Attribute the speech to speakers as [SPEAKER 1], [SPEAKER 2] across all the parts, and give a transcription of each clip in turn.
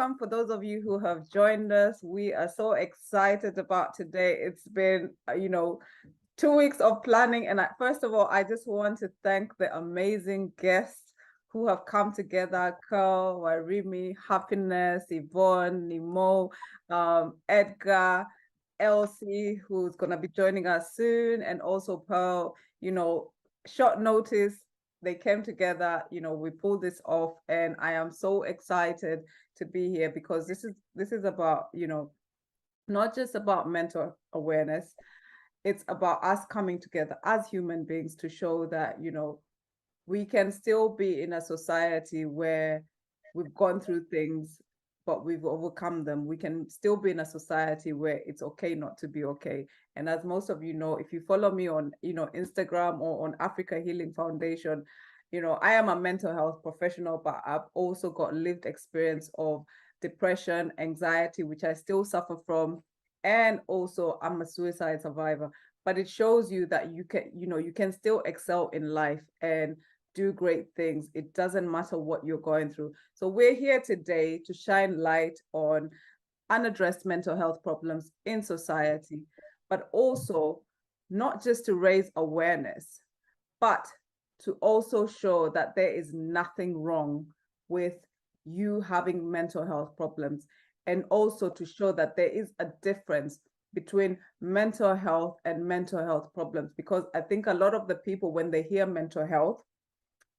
[SPEAKER 1] welcome for those of you who have joined us. We are so excited about today. It's been, 2 weeks of planning. And first of all, I just want to thank the amazing guests who have come together: Carl, Warimi, Happiness, Yvonne, Nimo, Edgar, Elsie, who's going to be joining us soon, and also Pearl. Short notice, they came together, we pulled this off, and I am so excited to be here because this is about, not just about mental awareness. It's about us coming together as human beings to show that, we can still be in a society where we've gone through things, but we've overcome them. We can still be in a society where it's okay not to be okay. And as most of you know, if you follow me on, Instagram or on Africa Healing Foundation, I am a mental health professional, but I've also got lived experience of depression, anxiety, which I still suffer from. And also I'm a suicide survivor. But it shows you that you can still excel in life and do great things. It doesn't matter what you're going through. So we're here today to shine light on unaddressed mental health problems in society, but also not just to raise awareness, but to also show that there is nothing wrong with you having mental health problems, and also to show that there is a difference between mental health and mental health problems. Because I think a lot of the people, when they hear mental health,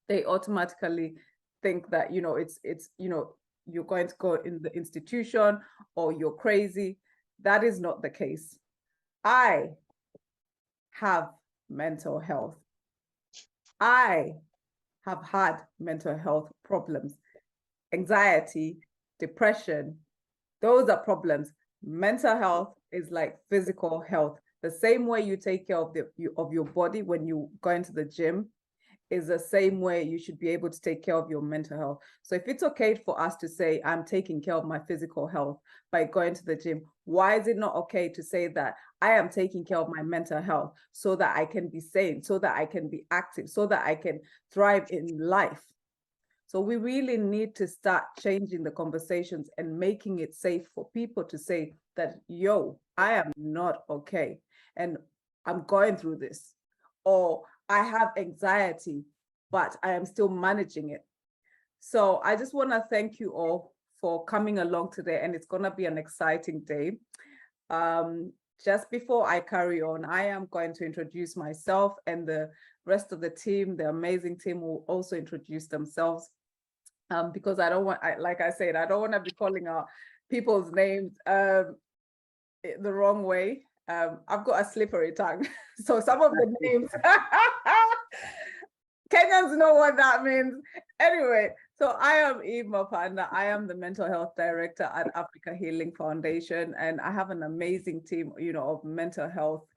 [SPEAKER 1] they automatically think that, it's you're going to go in the institution or you're crazy. That is not the case. I have mental health. I have had mental health problems, anxiety, depression. Those are problems. Mental health is like physical health. The same way you take care of your body when you go into the gym is the same way you should be able to take care of your mental health. So if it's okay for us to say, I'm taking care of my physical health by going to the gym, why is it not okay to say that I am taking care of my mental health so that I can be sane, so that I can be active, so that I can thrive in life? So we really need to start changing the conversations and making it safe for people to say that, yo, I am not okay and I'm going through this. Or I have anxiety, but I am still managing it. So I just want to thank you all for coming along today, and it's going to be an exciting day. Just before I carry on, I am going to introduce myself, and the rest of the team, the amazing team, will also introduce themselves. Because I don't want, like I said, I don't want to be calling out people's names the wrong way. I've got a slippery tongue, so some of the names, Kenyans know what that means. Anyway, so I am Mapanda. I am the mental health director at Africa Healing Foundation, and I have an amazing team, of mental health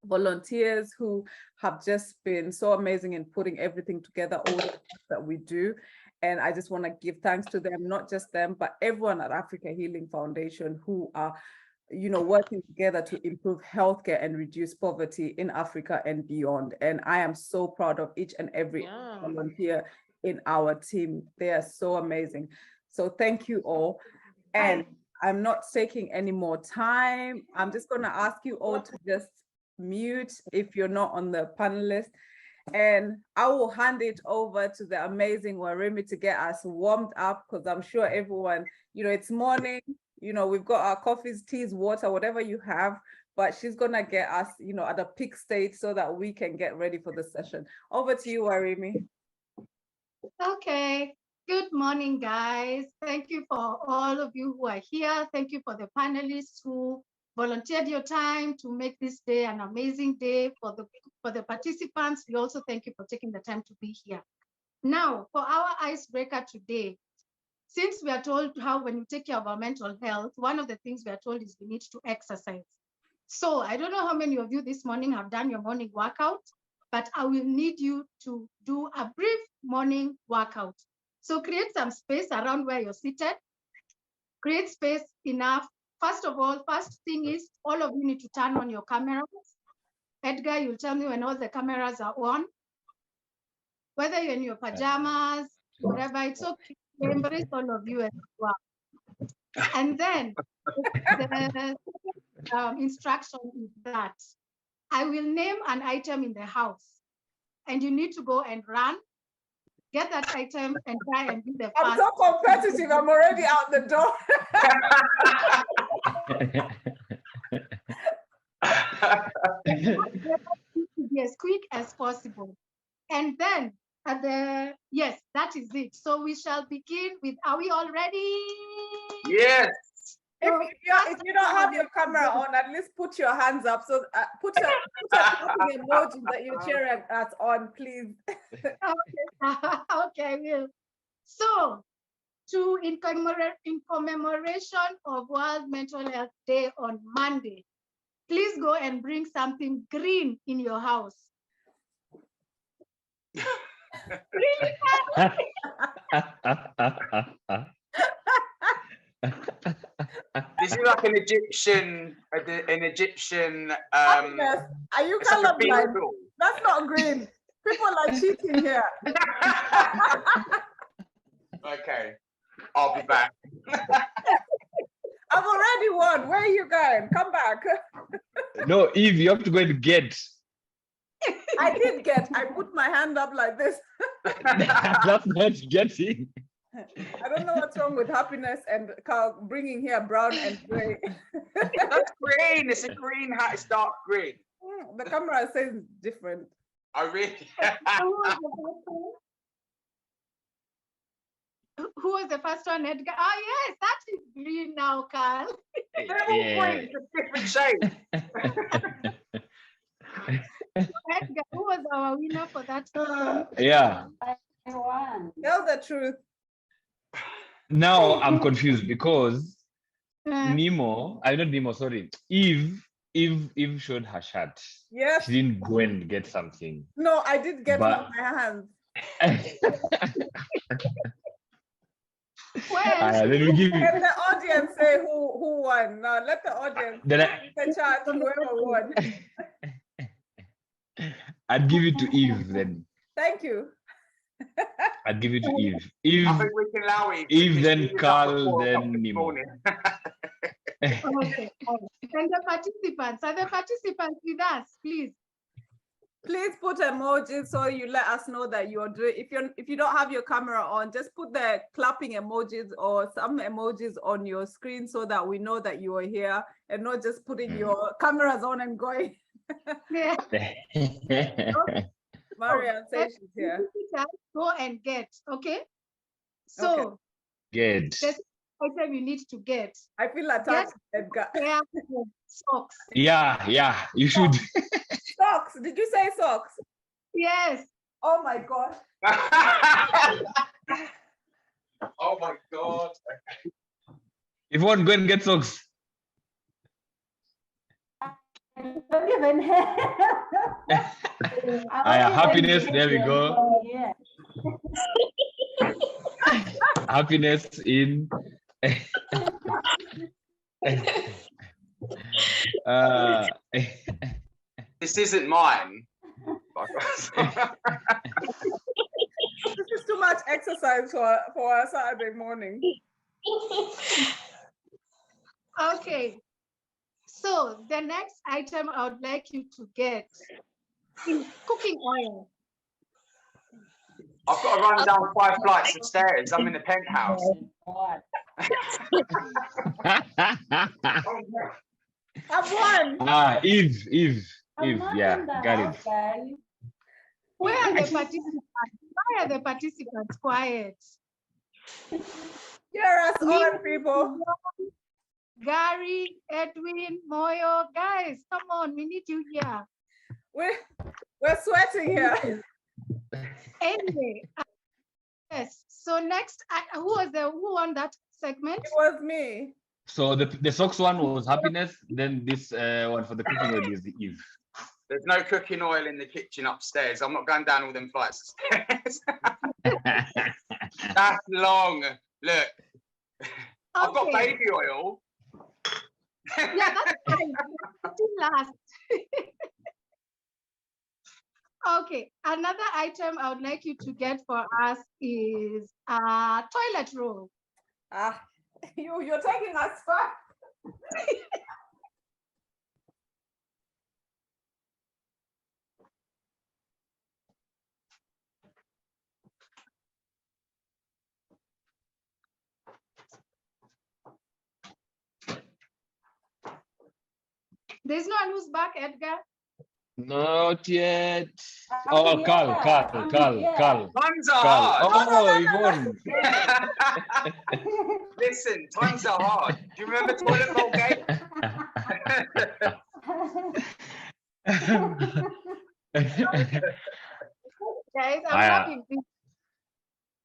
[SPEAKER 1] volunteers who have just been so amazing in putting everything together, all the things that we do. And I just want to give thanks to them, not just them, but everyone at Africa Healing Foundation who are, working together to improve healthcare and reduce poverty in Africa and beyond. And I am so proud of each and every volunteer in our team. They are so amazing. So thank you all. And I'm not taking any more time. I'm just going to ask you all to just mute if you're not on the panel list. And I will hand it over to the amazing Warimi to get us warmed up, because I'm sure everyone, it's morning, we've got our coffees, teas, water, whatever you have, but she's going to get us, at a peak state so that we can get ready for the session. Over to you, Warimi.
[SPEAKER 2] Okay. Good morning, guys. Thank you for all of you who are here. Thank you for the panelists who volunteered your time to make this day an amazing day. For the participants, we also thank you for taking the time to be here. Now, for our icebreaker today, since we are told how when we take care of our mental health, one of the things we are told is we need to exercise. So I don't know how many of you this morning have done your morning workout, but I will need you to do a brief morning workout. So create some space around where you're seated. Create space enough. First of all, first thing is all of you need to turn on your cameras. Edgar, you'll tell me when all the cameras are on. Whether you're in your pajamas, whatever, it's okay. We embrace all of you as well. And then the instruction is that I will name an item in the house, and you need to go and run, get that item, and try and be the
[SPEAKER 1] I'm
[SPEAKER 2] first.
[SPEAKER 1] so competitive. I'm already out the door.
[SPEAKER 2] To be as quick as possible. And then at the, yes, that is it. So we shall begin with, are we all ready?
[SPEAKER 3] Yes.
[SPEAKER 1] If you don't have your camera on, at least put your hands up. So put a clapping emoji that you're cheering us on, please.
[SPEAKER 2] Okay, will. So, in commemoration of World Mental Health Day on Monday, please go and bring something green in your house.
[SPEAKER 3] This is like an Egyptian.
[SPEAKER 1] Happiness. Are you
[SPEAKER 3] It's like a
[SPEAKER 1] colorblind?
[SPEAKER 3] beetle.
[SPEAKER 1] That's not green. People are cheating here.
[SPEAKER 3] Okay, I'll be back.
[SPEAKER 1] I've already won. Where are you going? Come back.
[SPEAKER 4] No, Eve, you have to go and get.
[SPEAKER 1] I did get. I put my hand up like this.
[SPEAKER 4] That's not getting.
[SPEAKER 1] I don't know what's wrong with Happiness and Carl bringing here brown and gray.
[SPEAKER 3] That's green. It's a green hat. It's dark green.
[SPEAKER 1] The camera says different.
[SPEAKER 3] I really.
[SPEAKER 2] Who was the first one, Edgar? Oh, yes, that is green now, Carl.
[SPEAKER 3] They're all green. It's a different shade.
[SPEAKER 2] Edgar, who was our winner for that one?
[SPEAKER 4] Yeah.
[SPEAKER 1] Tell the truth.
[SPEAKER 4] Now I'm confused because
[SPEAKER 2] Uh,
[SPEAKER 4] Eve showed her shirt.
[SPEAKER 1] Yes.
[SPEAKER 4] She didn't go and get something.
[SPEAKER 1] No, I did get
[SPEAKER 4] But-
[SPEAKER 1] my hands.
[SPEAKER 2] well,
[SPEAKER 4] Then we give you.
[SPEAKER 1] Let the audience say who won. Now let the audience the chat whoever won.
[SPEAKER 4] I'd give it to Eve then.
[SPEAKER 1] Thank you.
[SPEAKER 4] I'd give it to Eve.
[SPEAKER 3] I think we can allow Eve.
[SPEAKER 4] Eve, then
[SPEAKER 3] She's up
[SPEAKER 4] Carl,
[SPEAKER 3] before
[SPEAKER 4] then
[SPEAKER 3] this
[SPEAKER 4] Nemo.
[SPEAKER 3] morning.
[SPEAKER 2] okay. And the participants, are the participants with us, please?
[SPEAKER 1] Please put emojis so you let us know that you're doing. If you don't have your camera on, just put the clapping emojis or some emojis on your screen so that we know that you are here and not just putting your cameras on and going.
[SPEAKER 2] Yeah.
[SPEAKER 1] Marian says she's here.
[SPEAKER 2] Go and get, okay? So,
[SPEAKER 4] Good.
[SPEAKER 2] this item you need to get.
[SPEAKER 1] I feel attacked, Edgar.
[SPEAKER 2] Pair of socks.
[SPEAKER 4] Yeah, you should.
[SPEAKER 1] Socks. Did you say socks?
[SPEAKER 2] Yes.
[SPEAKER 1] Oh my God.
[SPEAKER 3] Oh my God.
[SPEAKER 4] If you want, go and get socks.
[SPEAKER 5] Don't even have.
[SPEAKER 4] Happiness, there we go.
[SPEAKER 5] Yeah.
[SPEAKER 4] Happiness in.
[SPEAKER 3] This isn't mine.
[SPEAKER 1] This is too much exercise for a Saturday morning.
[SPEAKER 2] Okay. So the next item I would like you to get is cooking oil.
[SPEAKER 3] I've got to run down 5 flights of stairs. I'm in the penthouse.
[SPEAKER 5] God.
[SPEAKER 1] I've won.
[SPEAKER 4] Eve.
[SPEAKER 5] I'm not
[SPEAKER 4] Yeah,
[SPEAKER 5] in the
[SPEAKER 4] got
[SPEAKER 5] house,
[SPEAKER 4] it.
[SPEAKER 5] guys.
[SPEAKER 2] Where are the participants? Why are the participants quiet?
[SPEAKER 1] Hear us all, people.
[SPEAKER 2] Gary, Edwin, Moyo, guys, come on, we need you here.
[SPEAKER 1] We're sweating here.
[SPEAKER 2] Anyway, yes. So next, who won that segment?
[SPEAKER 1] It was me.
[SPEAKER 4] So the socks one was Happiness. Then this one for the cooking oil is Eve.
[SPEAKER 3] There's no cooking oil in the kitchen upstairs. I'm not going down all them flights of stairs. That's long. Look, I've got
[SPEAKER 2] Okay.
[SPEAKER 3] baby oil.
[SPEAKER 2] Yeah, that's fine. Till last. Okay, another item I would like you to get for us is a toilet roll.
[SPEAKER 1] Ah, You're taking us far.
[SPEAKER 2] There's no one who's back, Edgar.
[SPEAKER 4] Not yet.
[SPEAKER 5] I'm
[SPEAKER 4] Oh,
[SPEAKER 5] here.
[SPEAKER 4] Carl.
[SPEAKER 3] Times are hard.
[SPEAKER 4] Oh, Yvonne.
[SPEAKER 3] Listen, times are hard. Do you remember toilet bowl game?
[SPEAKER 2] Guys, I'm loving this.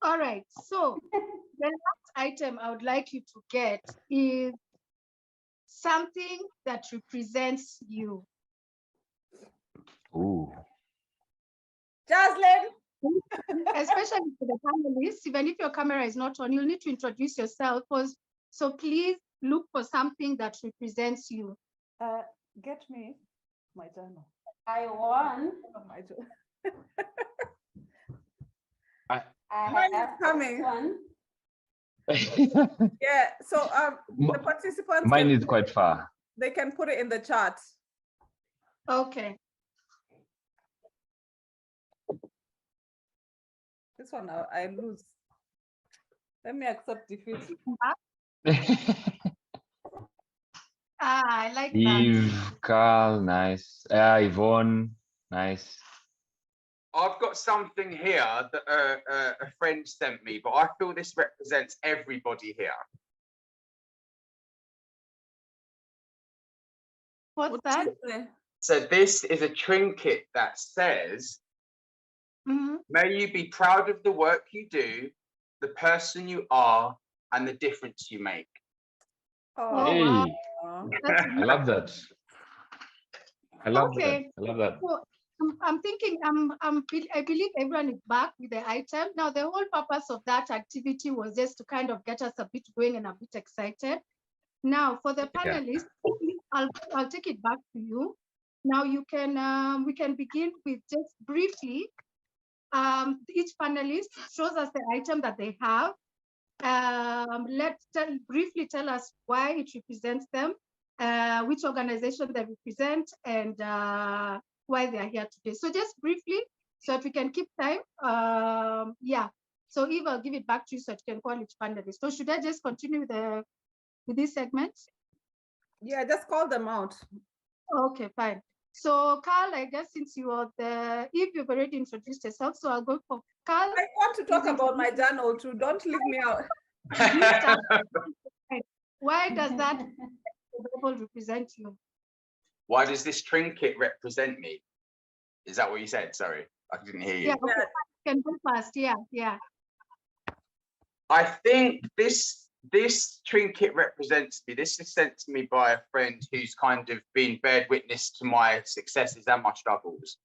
[SPEAKER 2] All right, so the last item I would like you to get is something that represents you.
[SPEAKER 4] Ooh.
[SPEAKER 1] Jocelyn.
[SPEAKER 2] Especially for the panelists, even if your camera is not on, you'll need to introduce yourself. So please look for something that represents you.
[SPEAKER 1] Get me my journal.
[SPEAKER 5] I won.
[SPEAKER 1] My journal.
[SPEAKER 5] I
[SPEAKER 1] Mine is
[SPEAKER 5] have
[SPEAKER 1] coming.
[SPEAKER 5] one.
[SPEAKER 1] Yeah, so the participants
[SPEAKER 4] Mine
[SPEAKER 1] can
[SPEAKER 4] is quite far.
[SPEAKER 1] they can put it in the chat.
[SPEAKER 2] Okay.
[SPEAKER 1] This one I lose. Let me accept defeat.
[SPEAKER 2] I like that.
[SPEAKER 4] Eve, Carl, nice. Yvonne, nice.
[SPEAKER 3] I've got something here that a friend sent me, but I feel this represents everybody here.
[SPEAKER 2] What's that?
[SPEAKER 3] So this is a trinket that says,
[SPEAKER 2] Mhm.
[SPEAKER 3] may you be proud of the work you do, the person you are, and the difference you make.
[SPEAKER 2] Oh,
[SPEAKER 4] Hey,
[SPEAKER 2] wow. That's
[SPEAKER 4] I love that. I love
[SPEAKER 2] Okay.
[SPEAKER 4] that. I love that.
[SPEAKER 2] So I'm thinking, I believe everyone is back with the item. Now, the whole purpose of that activity was just to kind of get us a bit going and a bit excited. Now, for the
[SPEAKER 4] Yeah.
[SPEAKER 2] panelists, I'll take it back to you. Now, you can we can begin with just briefly. Each panelist shows us the item that they have. Briefly tell us why it represents them, which organization they represent, and why they are here today. So just briefly, so that we can keep time. Yeah. So Eve, I'll give it back to you so that you can call each panelist. So should I just continue with this segment?
[SPEAKER 1] Yeah, just call them out.
[SPEAKER 2] Okay, fine. So Carl, I guess since you are Eve, you've already introduced yourself, so I'll go for Carl.
[SPEAKER 1] I want to talk about my journal too. Don't leave me out.
[SPEAKER 2] Why does that represent you?
[SPEAKER 3] Why does this trinket represent me? Is that what you said? Sorry, I didn't hear you.
[SPEAKER 2] Yeah, okay. Can go fast. Yeah.
[SPEAKER 3] I think this trinket represents me. This is sent to me by a friend who's kind of been bared witness to my successes and my struggles.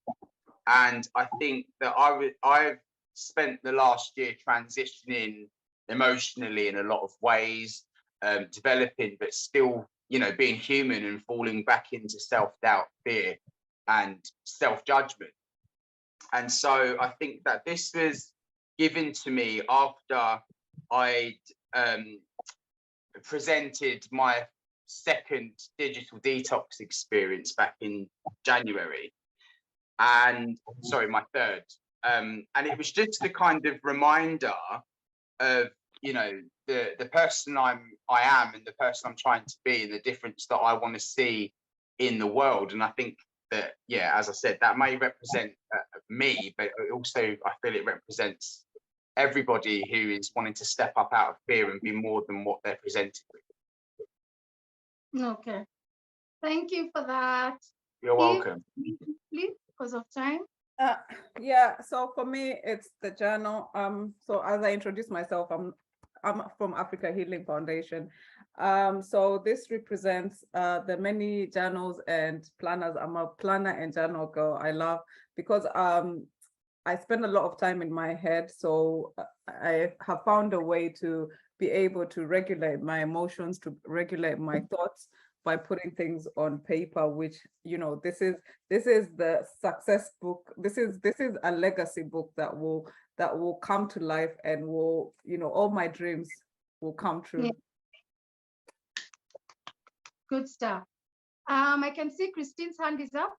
[SPEAKER 3] And I think that I've spent the last year transitioning emotionally in a lot of ways, developing, but still, being human and falling back into self-doubt, fear, and self-judgment. And so I think that this was given to me after I'd presented my second digital detox experience back in January, and my third. And it was just a kind of reminder of, the person I am and the person I'm trying to be and the difference that I want to see in the world. And I think that, yeah, as I said, that may represent me, but also I feel it represents everybody who is wanting to step up out of fear and be more than what they're presented with.
[SPEAKER 2] Okay. Thank you for that.
[SPEAKER 3] You're welcome.
[SPEAKER 2] Please, because of time.
[SPEAKER 1] Yeah, so for me, it's the journal. So as I introduce myself, I'm from Africa Healing Foundation. So this represents the many journals and planners. I'm a planner and journal girl. I love, because I spend a lot of time in my head. So I have found a way to be able to regulate my emotions, to regulate my thoughts by putting things on paper, which, this is the success book. This is a legacy book that will come to life and will, all my dreams will come true.
[SPEAKER 2] Good stuff. I can see Christine's hand is up.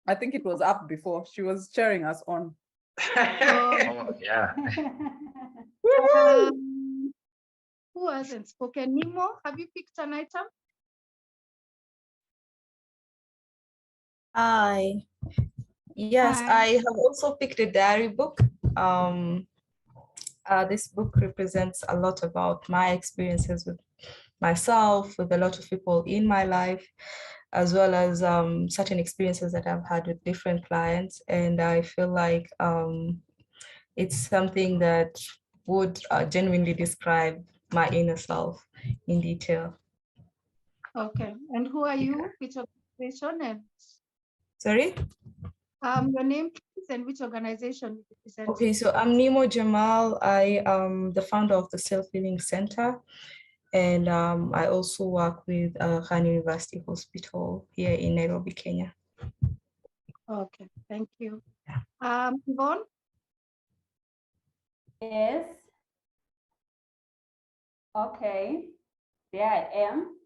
[SPEAKER 1] I think it was up before. She was cheering us on.
[SPEAKER 4] Oh, yeah.
[SPEAKER 2] Who hasn't spoken? Nemo, have you picked an item?
[SPEAKER 6] Hi. Yes,
[SPEAKER 2] Hi.
[SPEAKER 6] I have also picked a diary book. This book represents a lot about my experiences with myself, with a lot of people in my life, as well as certain experiences that I've had with different clients. And I feel like it's something that would genuinely describe my inner self in detail.
[SPEAKER 2] Okay. And who are you? Which organization? And
[SPEAKER 6] Sorry?
[SPEAKER 2] your name, please, and which organization you represent?
[SPEAKER 6] Okay, so I'm Nemo Jamal. I am the founder of the Self-Healing Center. And I also work with Khan University Hospital here in Nairobi, Kenya.
[SPEAKER 2] Okay, thank you. Yvonne?
[SPEAKER 5] Yes. Okay, there I am.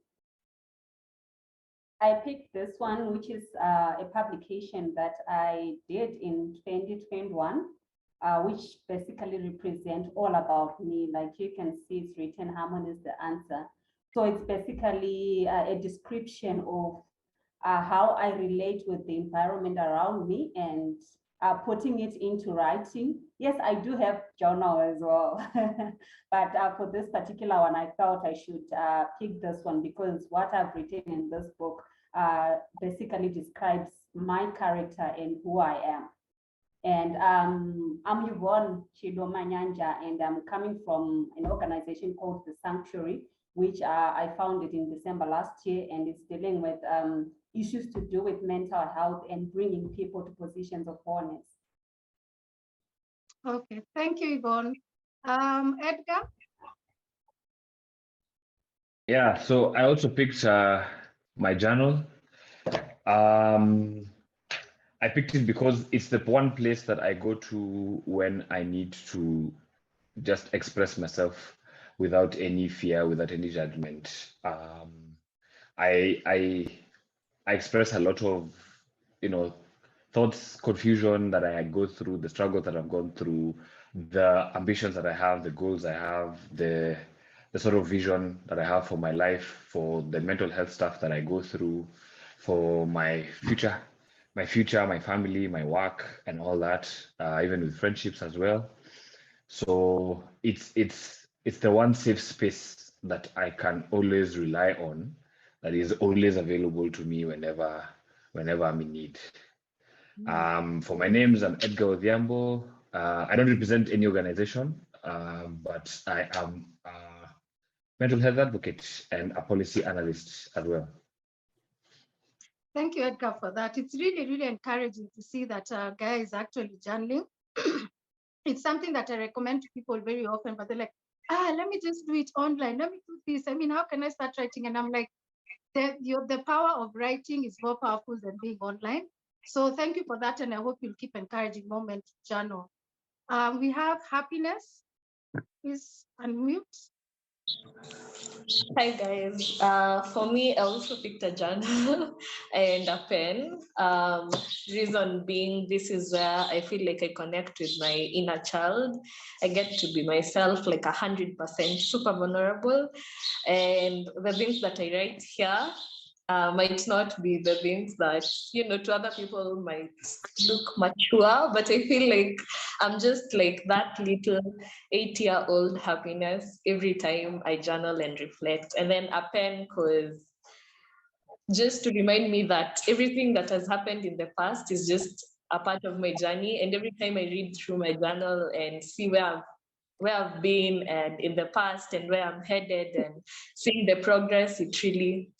[SPEAKER 5] I picked this one, which is a publication that I did in 2021, which basically represent all about me. Like you can see, it's written "Harmony is the answer." So it's basically a description of how I relate with the environment around me and putting it into writing. Yes, I do have journal as well, but for this particular one, I felt I should pick this one because what I've written in this book basically describes my character and who I am. And I'm Yvonne Chidomanyanja, and I'm coming from an organization called The Sanctuary, which I founded in December last year, and it's dealing with issues to do with mental health and bringing people to positions of wholeness.
[SPEAKER 2] Okay, thank you, Yvonne. Edgar?
[SPEAKER 4] Yeah, so I also picked my journal. I picked it because it's the one place that I go to when I need to just express myself without any fear, without any judgment. I express a lot of, thoughts, confusion that I go through, the struggles that I've gone through, the ambitions that I have, the goals I have, the sort of vision that I have for my life, for the mental health stuff that I go through, for my future, my family, my work, and all that, even with friendships as well. So it's the one safe space that I can always rely on, that is always available to me whenever I'm in need. For my names, I'm Edgar Odhiambo. I don't represent any organization, but I am a mental health advocate and a policy analyst as well.
[SPEAKER 2] Thank you, Edgar, for that. It's really, really encouraging to see that guy is actually journaling. It's something that I recommend to people very often, but they're like, let me just do it online. Let me do this. I mean, how can I start writing? And I'm like, the power of writing is more powerful than being online. So thank you for that. And I hope you'll keep encouraging Moment Journal. We have Happiness. Please unmute.
[SPEAKER 6] Hi guys. For me, I also picked a journal and a pen. Reason being, this is where I feel like I connect with my inner child. I get to be myself, like 100%, super vulnerable. And the things that I write here might not be the things that, to other people might look mature, but I feel like I'm just like that little 8-year-old happiness every time I journal and reflect. And then a pen, because just to remind me that everything that has happened in the past is just a part of my journey. And every time I read through my journal and see where I've been and in the past and where I'm headed and seeing the progress, it really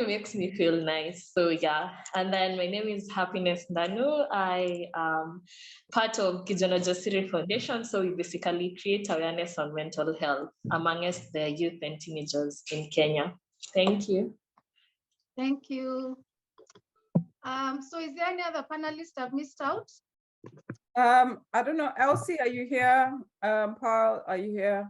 [SPEAKER 6] makes me feel nice. So yeah. And then my name is Happiness Ndanu. I am part of Kijana Jasiri Foundation. So we basically create awareness on mental health amongst the youth and teenagers in Kenya. Thank you.
[SPEAKER 2] Thank you. So is there any other panelist I've missed out?
[SPEAKER 1] I don't know. Elsie, are you here? Paul, are you here?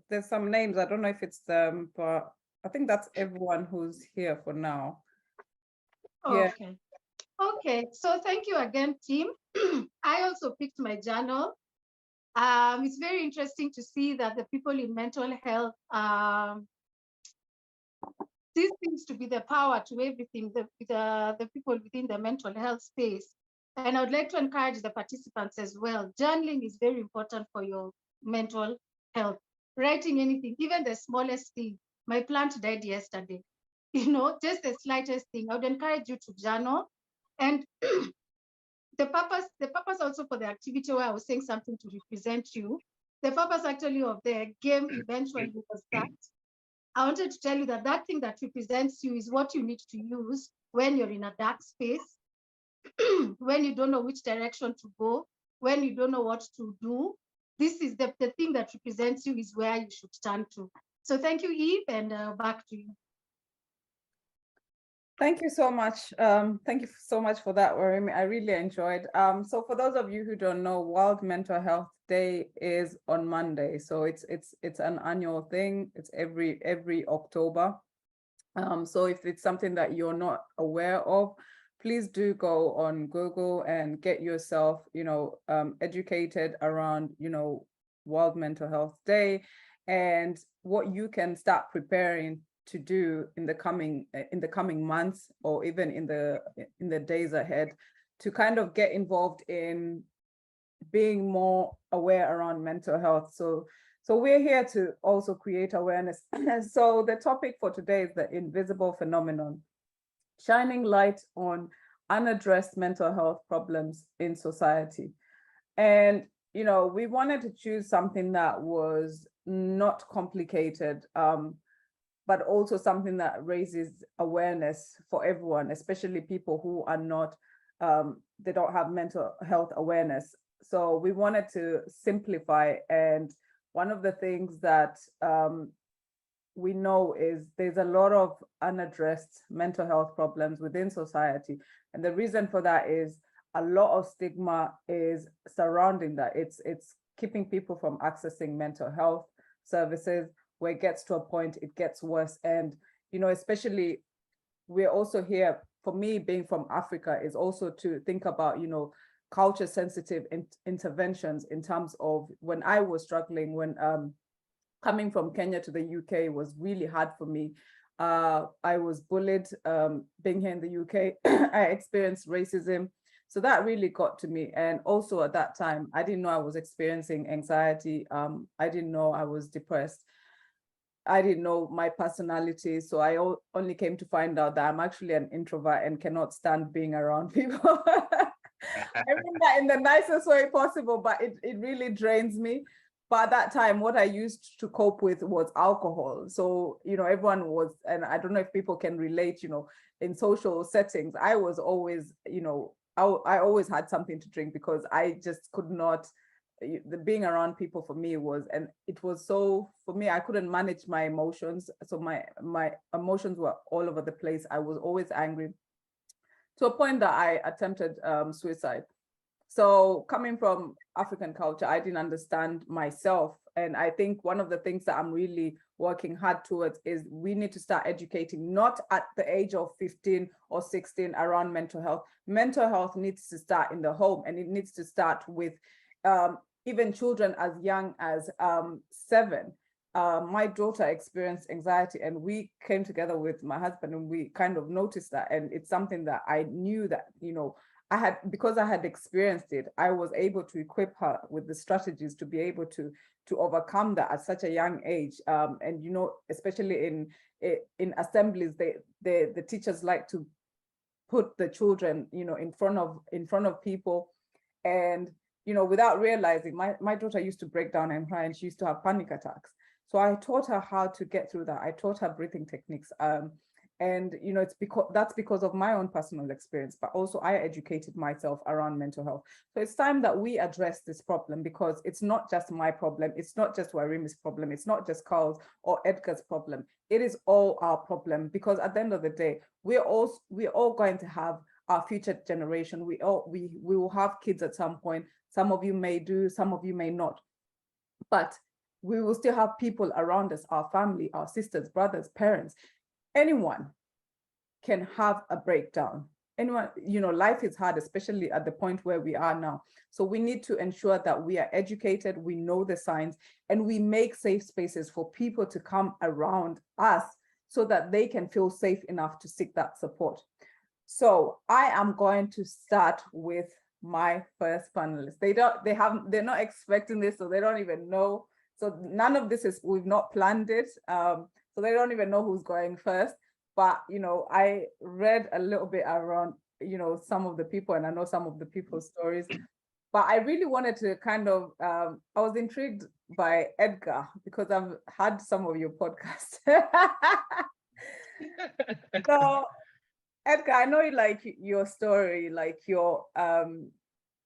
[SPEAKER 1] there's some names. I don't know if it's them, but I think that's everyone who's here for now. Yeah.
[SPEAKER 2] Okay. Okay. So thank you again, team. I also picked my journal. It's very interesting to see that the people in mental health, this seems to be the power to everything, the people within the mental health space. And I would like to encourage the participants as well. Journaling is very important for your mental health. Writing anything, even the smallest thing. My plant died yesterday. Just the slightest thing. I would encourage you to journal. And the purpose also for the activity where I was saying something to represent you, the purpose actually of the game eventually was that I wanted to tell you that that thing that represents you is what you need to use when you're in a dark space, when you don't know which direction to go, when you don't know what to do. This is the thing that represents you is where you should turn to. So thank you, Eve, and back to you.
[SPEAKER 1] Thank you so much. Thank you so much for that, Warimi. I really enjoyed. So for those of you who don't know, World Mental Health Day is on Monday. So it's an annual thing. It's every October. So if it's something that you're not aware of, please do go on Google and get yourself, educated around, World Mental Health Day and what you can start preparing to do in the coming months or even in the days ahead to kind of get involved in being more aware around mental health. So we're here to also create awareness. So the topic for today is the invisible phenomenon, shining light on unaddressed mental health problems in society. And we wanted to choose something that was not complicated, but also something that raises awareness for everyone, especially people who are not, they don't have mental health awareness. So we wanted to simplify. And one of the things that we know is there's a lot of unaddressed mental health problems within society. And the reason for that is a lot of stigma is surrounding that. It's keeping people from accessing mental health services, where it gets to a point, it gets worse. And, especially we're also here, for me being from Africa, is also to think about, culture sensitive interventions in terms of when I was struggling, when coming from Kenya to the UK was really hard for me. I was bullied being here in the UK. I experienced racism. So that really got to me. And also at that time, I didn't know I was experiencing anxiety. I didn't know I was depressed. I didn't know my personality. So I only came to find out that I'm actually an introvert and cannot stand being around people. I mean that in the nicest way possible, but it really drains me. But at that time, what I used to cope with was alcohol. So, everyone was, and I don't know if people can relate, in social settings, I was always, I always had something to drink because I just could not, being around people for me was, and it was so, for me, I couldn't manage my emotions. So my emotions were all over the place. I was always angry to a point that I attempted suicide. So coming from African culture, I didn't understand myself. And I think one of the things that I'm really working hard towards is we need to start educating, not at the age of 15 or 16 around mental health. Mental health needs to start in the home, and it needs to start with even children as young as 7. My daughter experienced anxiety, and we came together with my husband and we kind of noticed that. And it's something that I knew that, because I had experienced it, I was able to equip her with the strategies to be able to overcome that at such a young age. And especially in assemblies, the teachers like to put the children, in front of people, and without realizing, my daughter used to break down and cry, and she used to have panic attacks. So I taught her how to get through that. I taught her breathing techniques. And it's that's because of my own personal experience, but also I educated myself around mental health. So it's time that we address this problem, because it's not just my problem. It's not just Warimi's problem. It's not just Carl's or Edgar's problem. It is all our problem, because at the end of the day, we're all going to have our future generation. We will have kids at some point. Some of you may do, some of you may not. But we will still have people around us, our family, our sisters, brothers, parents. Anyone can have a breakdown. Anyone, life is hard, especially at the point where we are now. So we need to ensure that we are educated, we know the signs, and we make safe spaces for people to come around us so that they can feel safe enough to seek that support. So I am going to start with my first panelist. They're not expecting this, so they don't even know. So none of this we've not planned it. So they don't even know who's going first. But, I read a little bit around, some of the people, and I know some of the people's stories. But I really wanted to kind of, I was intrigued by Edgar because I've had some of your podcasts. So, Edgar, I know you like your story, like your,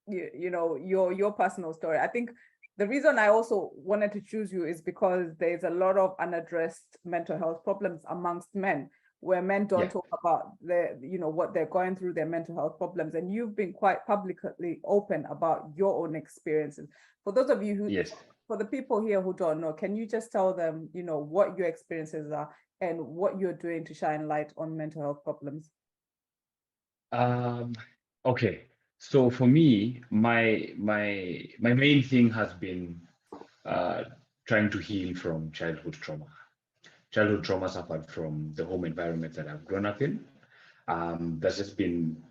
[SPEAKER 1] your personal story. I think the reason I also wanted to choose you is because there's a lot of unaddressed mental health problems amongst men, where men don't talk about what they're going through, their mental health problems. And you've been quite publicly open about your own experiences. For those of you who, for the people here who don't know, can you just tell them, what your experiences are and what you're doing to shine light on mental health problems?
[SPEAKER 4] Okay. So for me, my main thing has been trying to heal from childhood trauma. Childhood trauma suffered from the home environment that I've grown up in. That's just been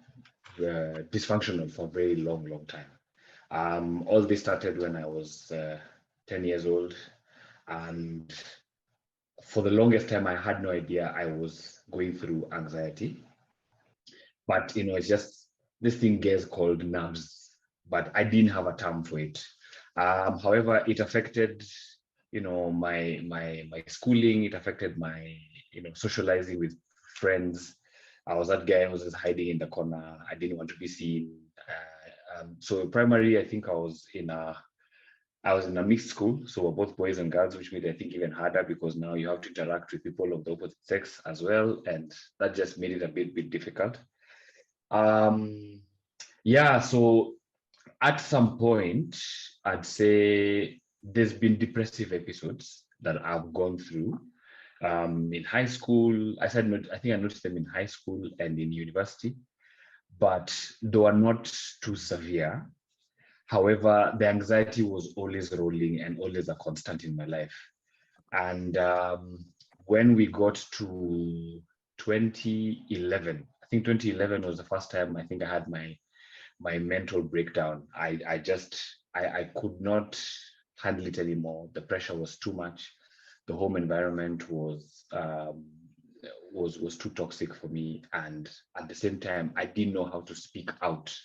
[SPEAKER 4] dysfunctional for a very long time. All this started when I was 10 years old, and for the longest time, I had no idea I was going through anxiety. But it's just this thing gets called nerves, but I didn't have a term for it. However, it affected my schooling. It affected my socializing with friends. I was that guy who was just hiding in the corner. I didn't want to be seen. So primary, I think I was in a mixed school, so we're both boys and girls, which made it, I think, even harder because now you have to interact with people of the opposite sex as well, and that just made it a bit difficult. So at some point, I'd say there's been depressive episodes that I've gone through. In high school, I think I noticed them in high school and in university, but they were not too severe. However, the anxiety was always rolling and always a constant in my life. And when we got to 2011, I think 2011 was the first time I think I had my mental breakdown. I could not handle it anymore. The pressure was too much. The home environment was too toxic for me, and at the same time, I didn't know how to speak out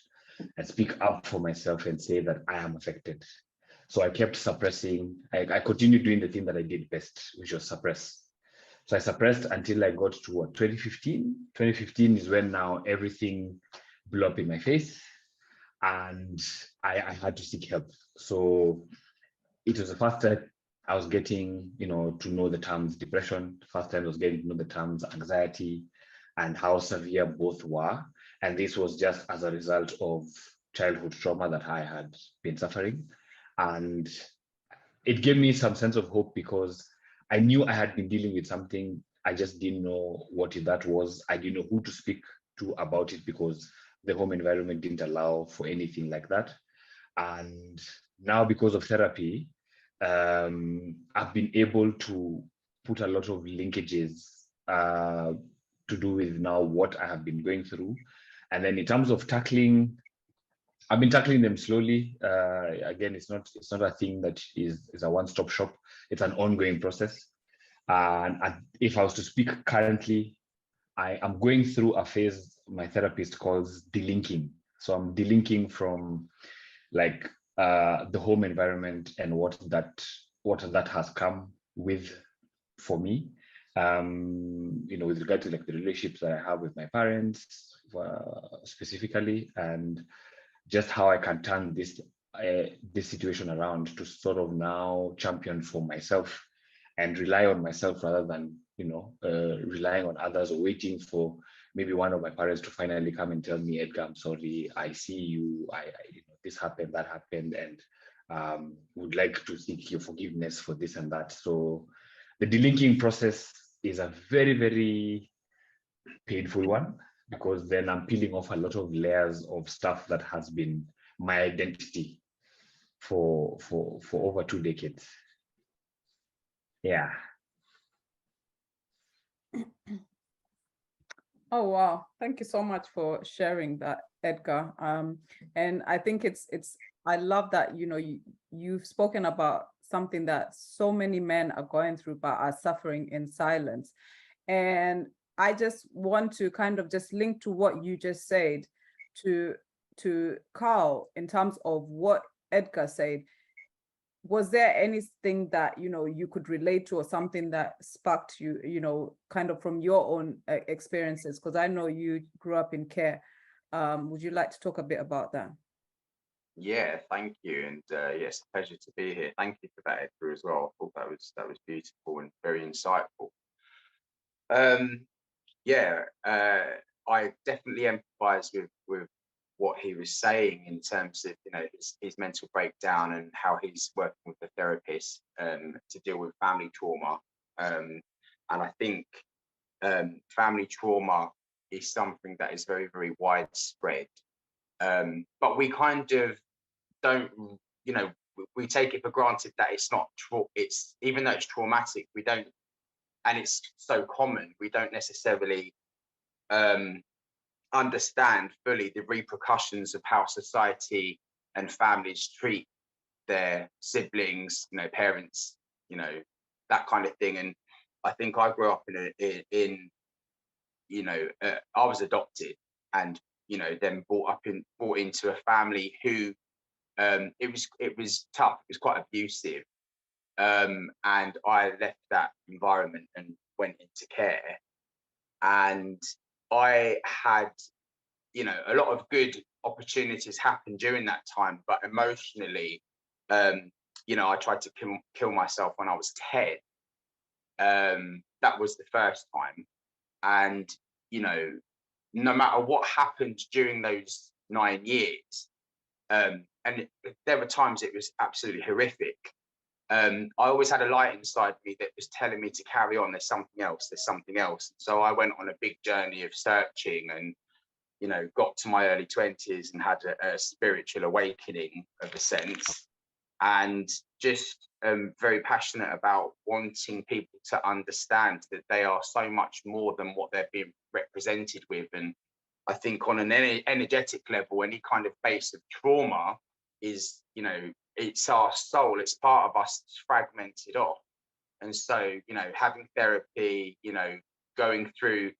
[SPEAKER 4] and speak up for myself and say that I am affected. So I kept suppressing. I continued doing the thing that I did best, which was suppress. So I suppressed until I got to 2015. 2015 is when now everything blew up in my face, and I had to seek help. So it was the first time I was getting, to know the terms depression. First time I was getting to know the terms anxiety and how severe both were. And this was just as a result of childhood trauma that I had been suffering. And it gave me some sense of hope because I knew I had been dealing with something. I just didn't know what that was. I didn't know who to speak to about it because the home environment didn't allow for anything like that. And now, because of therapy, I've been able to put a lot of linkages to do with now what I have been going through. And then in terms of tackling, I've been tackling them slowly. Again, it's not a thing that is a one-stop shop. It's an ongoing process. And if I was to speak currently, I am going through a phase my therapist calls delinking. So I'm delinking from like the home environment and what that has come with for me. With regard to like the relationships that I have with my parents specifically, and just how I can turn this situation around to sort of now champion for myself and rely on myself rather than relying on others or waiting for maybe one of my parents to finally come and tell me, Edgar, I'm sorry, I see you, this happened, that happened, and would like to seek your forgiveness for this and that. So the delinking process is a very, very painful one, because then I'm peeling off a lot of layers of stuff that has been my identity for over 2 decades. Yeah.
[SPEAKER 1] Oh wow, thank you so much for sharing that, Edgar. And I think I love that, you know, you've spoken about something that so many men are going through but are suffering in silence. And I just want to kind of just link to what you just said to Carl in terms of what Edgar said. Was there anything that, you know, you could relate to, or something that sparked you, you know, kind of from your own experiences? Because I know you grew up in care. Would you like to talk a bit about that?
[SPEAKER 3] Yeah, thank you, and yes, pleasure to be here. Thank you for that, Edgar, as well. I thought that was beautiful and very insightful. Yeah, I definitely empathise with what he was saying in terms of, you know, his mental breakdown and how he's working with the therapist to deal with family trauma. And I think family trauma is something that is very, very widespread. But we kind of don't, you know, we take it for granted that it's not true. It's, even though it's traumatic, we don't, and it's so common, we don't necessarily understand fully the repercussions of how society and families treat their siblings, you know, parents, you know, that kind of thing. And I think I grew up in you know, I was adopted, and, you know, then brought into a family who it was tough. It was quite abusive, and I left that environment and went into care, and I had, you know, a lot of good opportunities happened during that time, but emotionally, you know, I tried to kill myself when I was 10. That was the first time, and, you know, no matter what happened during those 9 years, there were times it was absolutely horrific. I always had a light inside me that was telling me to carry on. There's something else. There's something else. So I went on a big journey of searching, and, you know, got to my early 20s and had a spiritual awakening of a sense, and just very passionate about wanting people to understand that they are so much more than what they're being represented with. And I think on an energetic level, any kind of base of trauma is, you know, it's our soul, it's part of us that's fragmented off. And so, you know, having therapy, you know, going through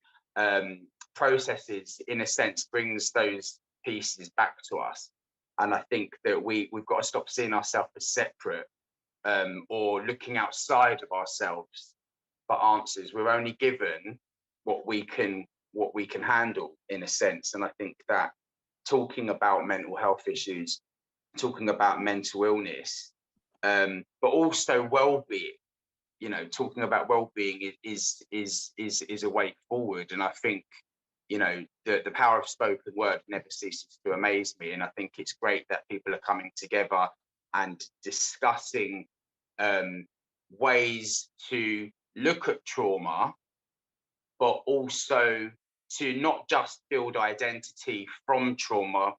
[SPEAKER 3] processes, in a sense, brings those pieces back to us. And I think that we've got to stop seeing ourselves as separate, or looking outside of ourselves for answers. We're only given what we can handle, in a sense. And I think that talking about mental health issues, talking about mental illness, but also well-being, you know, talking about well-being is a way forward. And I think, you know, the power of spoken word never ceases to amaze me. And I think it's great that people are coming together and discussing ways to look at trauma, but also to not just build identity from trauma,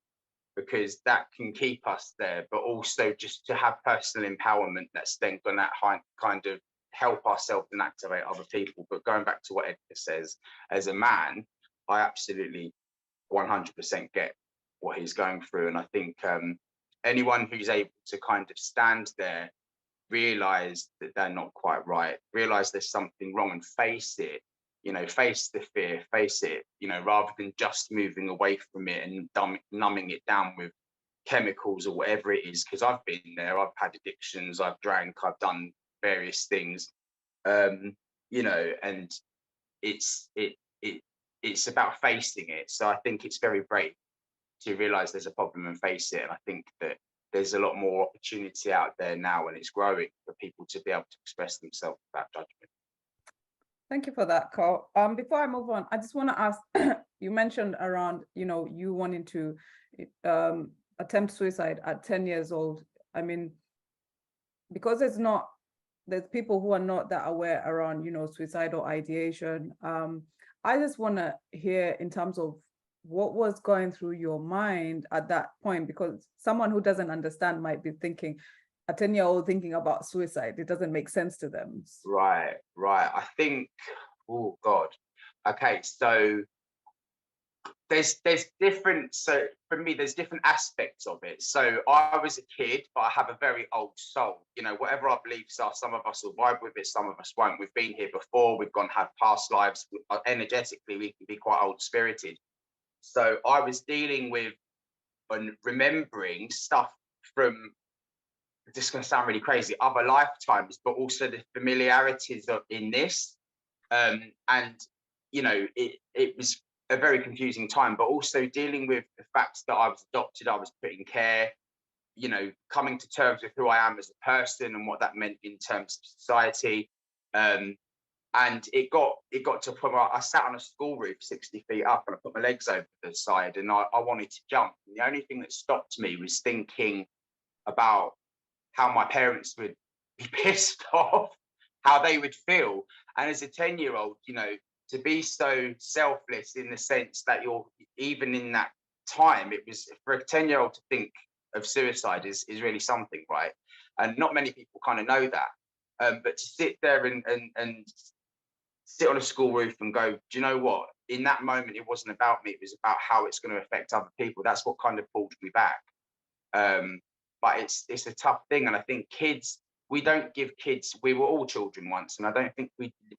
[SPEAKER 3] because that can keep us there, but also just to have personal empowerment that's then going to kind of help ourselves and activate other people. But going back to what Edgar says, as a man, I absolutely 100% get what he's going through. And I think anyone who's able to kind of stand there, realize that they're not quite right, realize there's something wrong, and face it, you know, face the fear, face it, you know, rather than just moving away from it and numbing it down with chemicals or whatever it is. Because I've been there, I've had addictions, I've drank, I've done various things, you know, and it's about facing it. So I think it's very brave to realize there's a problem and face it. And I think that there's a lot more opportunity out there now, and it's growing for people to be able to express themselves without judgment.
[SPEAKER 1] Thank you for that, Carl. Before I move on, I just want to ask, you mentioned around, you know, you wanting to attempt suicide at 10 years old. I mean, because there's people who are not that aware around, suicidal ideation. I just want to hear in terms of what was going through your mind at that point, because someone who doesn't understand might be thinking, a 10-year-old thinking about suicide, it doesn't make sense to them.
[SPEAKER 3] Right. I think, oh God. Okay, so there's different, so for me, there's different aspects of it. So I was a kid, but I have a very old soul. Whatever our beliefs are, some of us will vibe with it, some of us won't. We've been here before, we've had past lives. Energetically, we can be quite old spirited. So I was dealing with and remembering stuff from, this is going to sound really crazy, other lifetimes, but also the familiarities in this. And it was a very confusing time, but also dealing with the fact that I was adopted, I was put in care, coming to terms with who I am as a person and what that meant in terms of society. And it got to a point where I sat on a school roof 60 feet up and I put my legs over the side and I wanted to jump. And the only thing that stopped me was thinking about how my parents would be pissed off, how they would feel. And as a 10-year-old, to be so selfless in the sense that you're, even in that time, it was, for a 10-year-old to think of suicide is really something, right? And not many people kind of know that. But to sit there and sit on a school roof and go, do you know what? In that moment, it wasn't about me. It was about how it's going to affect other people. That's what kind of pulled me back. But it's a tough thing. And I think we don't give kids, we were all children once, and I don't think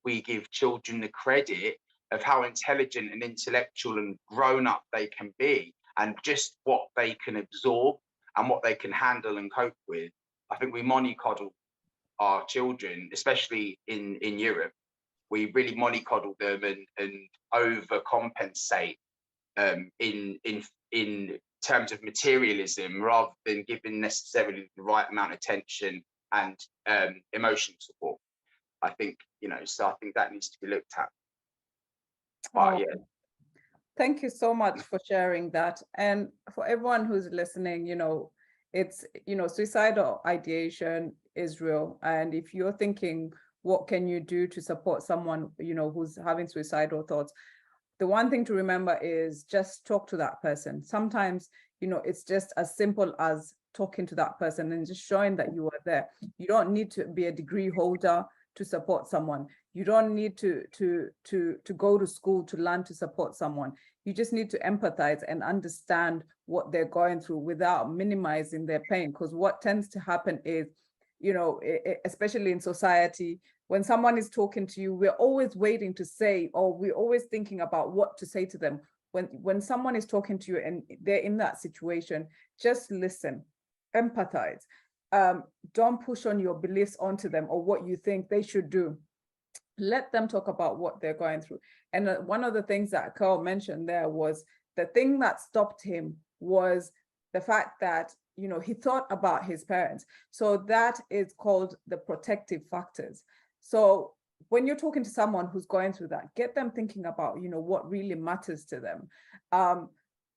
[SPEAKER 3] we give children the credit of how intelligent and intellectual and grown up they can be, and just what they can absorb and what they can handle and cope with. I think we mollycoddle our children, especially in Europe. We really mollycoddle them and overcompensate in terms of materialism, rather than giving necessarily the right amount of attention and emotional support. I think, so I think that needs to be looked at. But yeah.
[SPEAKER 1] Thank you so much for sharing that. And for everyone who's listening, it's, suicidal ideation is real. And if you're thinking, what can you do to support someone, who's having suicidal thoughts? The one thing to remember is just talk to that person. Sometimes, it's just as simple as talking to that person and just showing that you are there. You don't need to be a degree holder to support someone. You don't need to go to school to learn to support someone. You just need to empathize and understand what they're going through without minimizing their pain. Because what tends to happen is, especially in society, when someone is talking to you, we're always waiting to say, or we're always thinking about what to say to them. When someone is talking to you and they're in that situation, just listen, empathize. Don't push on your beliefs onto them or what you think they should do. Let them talk about what they're going through. And one of the things that Carl mentioned there was the thing that stopped him was the fact that, he thought about his parents. So that is called the protective factors. So when you're talking to someone who's going through that, get them thinking about, what really matters to them.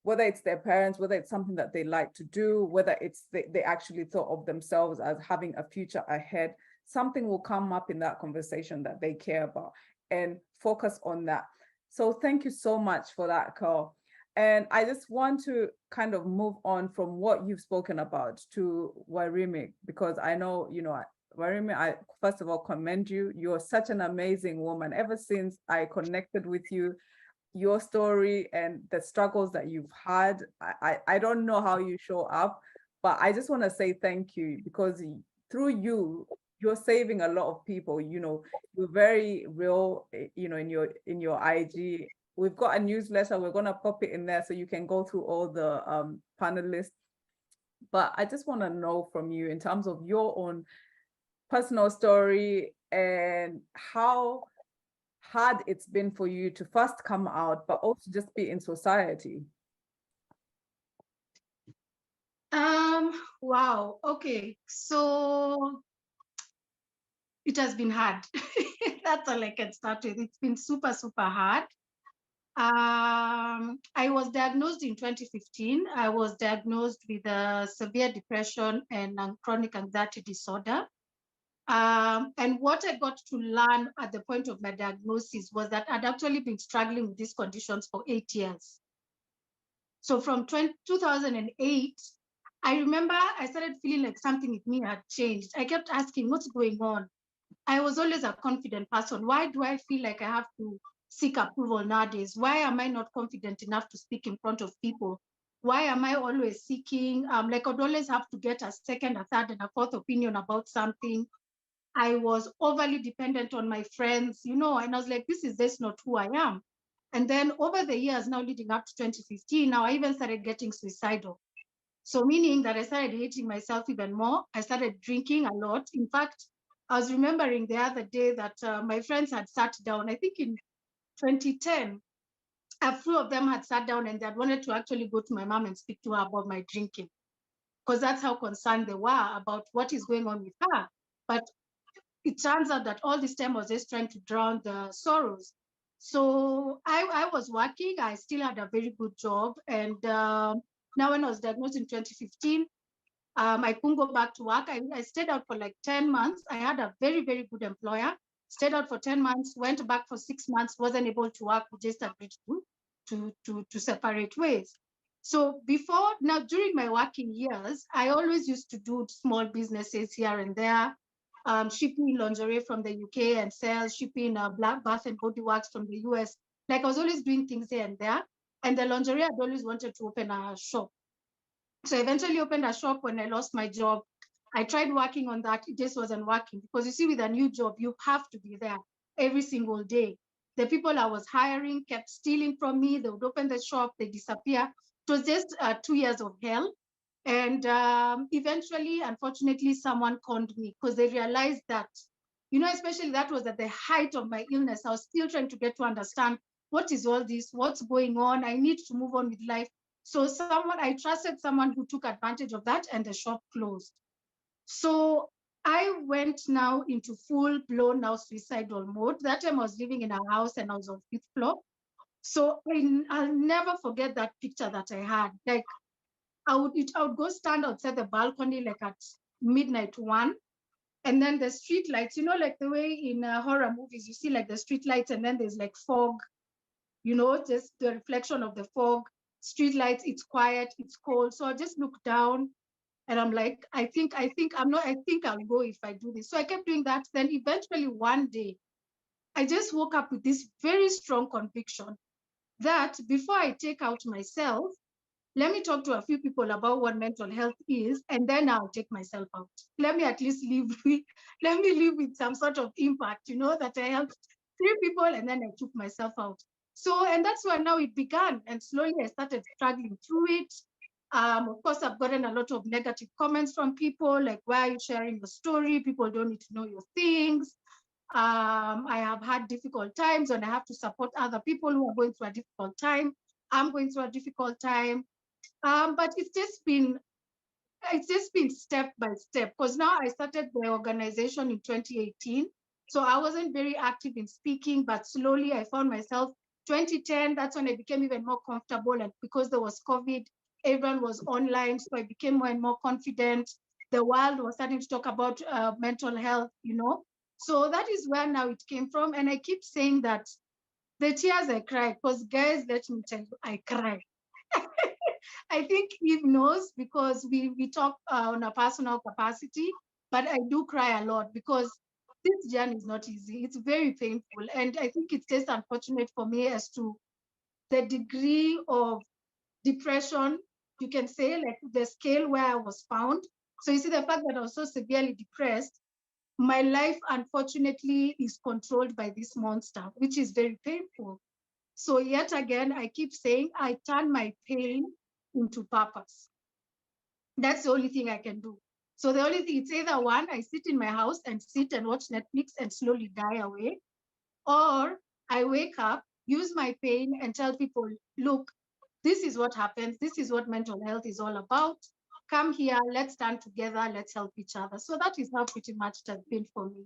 [SPEAKER 1] Whether it's their parents, whether it's something that they like to do, whether it's they actually thought of themselves as having a future ahead, something will come up in that conversation that they care about, and focus on that. So thank you so much for that, Carl. And I just want to kind of move on from what you've spoken about to Warimi, because I know, Warimi, I first of all commend you. You're such an amazing woman. Ever since I connected with you, your story and the struggles that you've had, I don't know how you show up, but I just want to say thank you, because through you, you're saving a lot of people. You're very real, in your IG. We've got a newsletter. We're going to pop it in there so you can go through all the panelists. But I just want to know from you, in terms of your own personal story and how hard it's been for you to first come out, but also just be in society.
[SPEAKER 2] Wow. Okay. So it has been hard. That's all I can start with. It's been super, super hard. I was diagnosed in 2015. I was diagnosed with a severe depression and chronic anxiety disorder. And what I got to learn at the point of my diagnosis was that I'd actually been struggling with these conditions for 8 years. So from 2008, I remember I started feeling like something in me had changed. I kept asking, what's going on? I was always a confident person. Why do I feel like I have to seek approval nowadays? Why am I not confident enough to speak in front of people? Why am I always seeking, like I'd always have to get a second, a third, and a fourth opinion about something. I was overly dependent on my friends, and I was like, this is just not who I am. And then over the years, now leading up to 2015, now I even started getting suicidal. So meaning that I started hating myself even more. I started drinking a lot. In fact, I was remembering the other day that my friends had sat down, I think in 2010, a few of them had sat down and they had wanted to actually go to my mom and speak to her about my drinking, because that's how concerned they were about what is going on with her. But it turns out that all this time I was just trying to drown the sorrows. So I was working. I still had a very good job. And now when I was diagnosed in 2015, I couldn't go back to work. I stayed out for like 10 months. I had a very, very good employer. Stayed out for 10 months, went back for 6 months, wasn't able to work. We just agreed to separate ways. So before, now during my working years, I always used to do small businesses here and there, shipping lingerie from the UK and sell, shipping Black Bath and Body Works from the US. Like I was always doing things here and there. And the lingerie, I'd always wanted to open a shop. So I eventually opened a shop when I lost my job. I tried working on that. It just wasn't working, because you see, with a new job, you have to be there every single day. The people I was hiring kept stealing from me. They would open the shop, they disappear. It was just 2 years of hell. And eventually, unfortunately, someone conned me, because they realized that, especially that was at the height of my illness. I was still trying to get to understand, what is all this? What's going on? I need to move on with life. So I trusted someone who took advantage of that, and the shop closed. So I went now into full-blown now suicidal mode. That time I was living in a house and I was on 5th floor. So I'll never forget that picture that I had. Like I would go stand outside the balcony like at midnight 1. And then the street lights, like the way in horror movies, you see like the street lights and then there's like fog, just the reflection of the fog, street lights, it's quiet, it's cold. So I just look down and I'm like, I think I'll go if I do this. So I kept doing that. Then eventually one day, I just woke up with this very strong conviction that before I take out myself, let me talk to a few people about what mental health is, and then I'll take myself out. Let me at least let me live with some sort of impact, that I helped 3 people and then I took myself out. So, and that's where now it began. And slowly I started struggling through it. Of course, I've gotten a lot of negative comments from people, like, why are you sharing your story? People don't need to know your things. I have had difficult times and I have to support other people who are going through a difficult time. I'm going through a difficult time. But it's just been step by step, because now I started the organization in 2018. So I wasn't very active in speaking, but slowly I found myself 2010, that's when I became even more comfortable. And because there was COVID, everyone was online. So I became more and more confident. The world was starting to talk about mental health, So that is where now it came from. And I keep saying that the tears I cry, because guys, let me tell you, I cry. I think Eve knows, because we talk on a personal capacity, but I do cry a lot because this journey is not easy. It's very painful. And I think it's just unfortunate for me as to the degree of depression, you can say, like the scale where I was found. So you see, the fact that I was so severely depressed, my life, unfortunately, is controlled by this monster, which is very painful. So yet again, I keep saying I turn my pain into purpose. That's the only thing I can do. So the only thing, it's either one, I sit in my house and sit and watch Netflix and slowly die away, or I wake up, use my pain and tell people, look, this is what happens. This is what mental health is all about. Come here, let's stand together, let's help each other. So that is how pretty much it has been for me.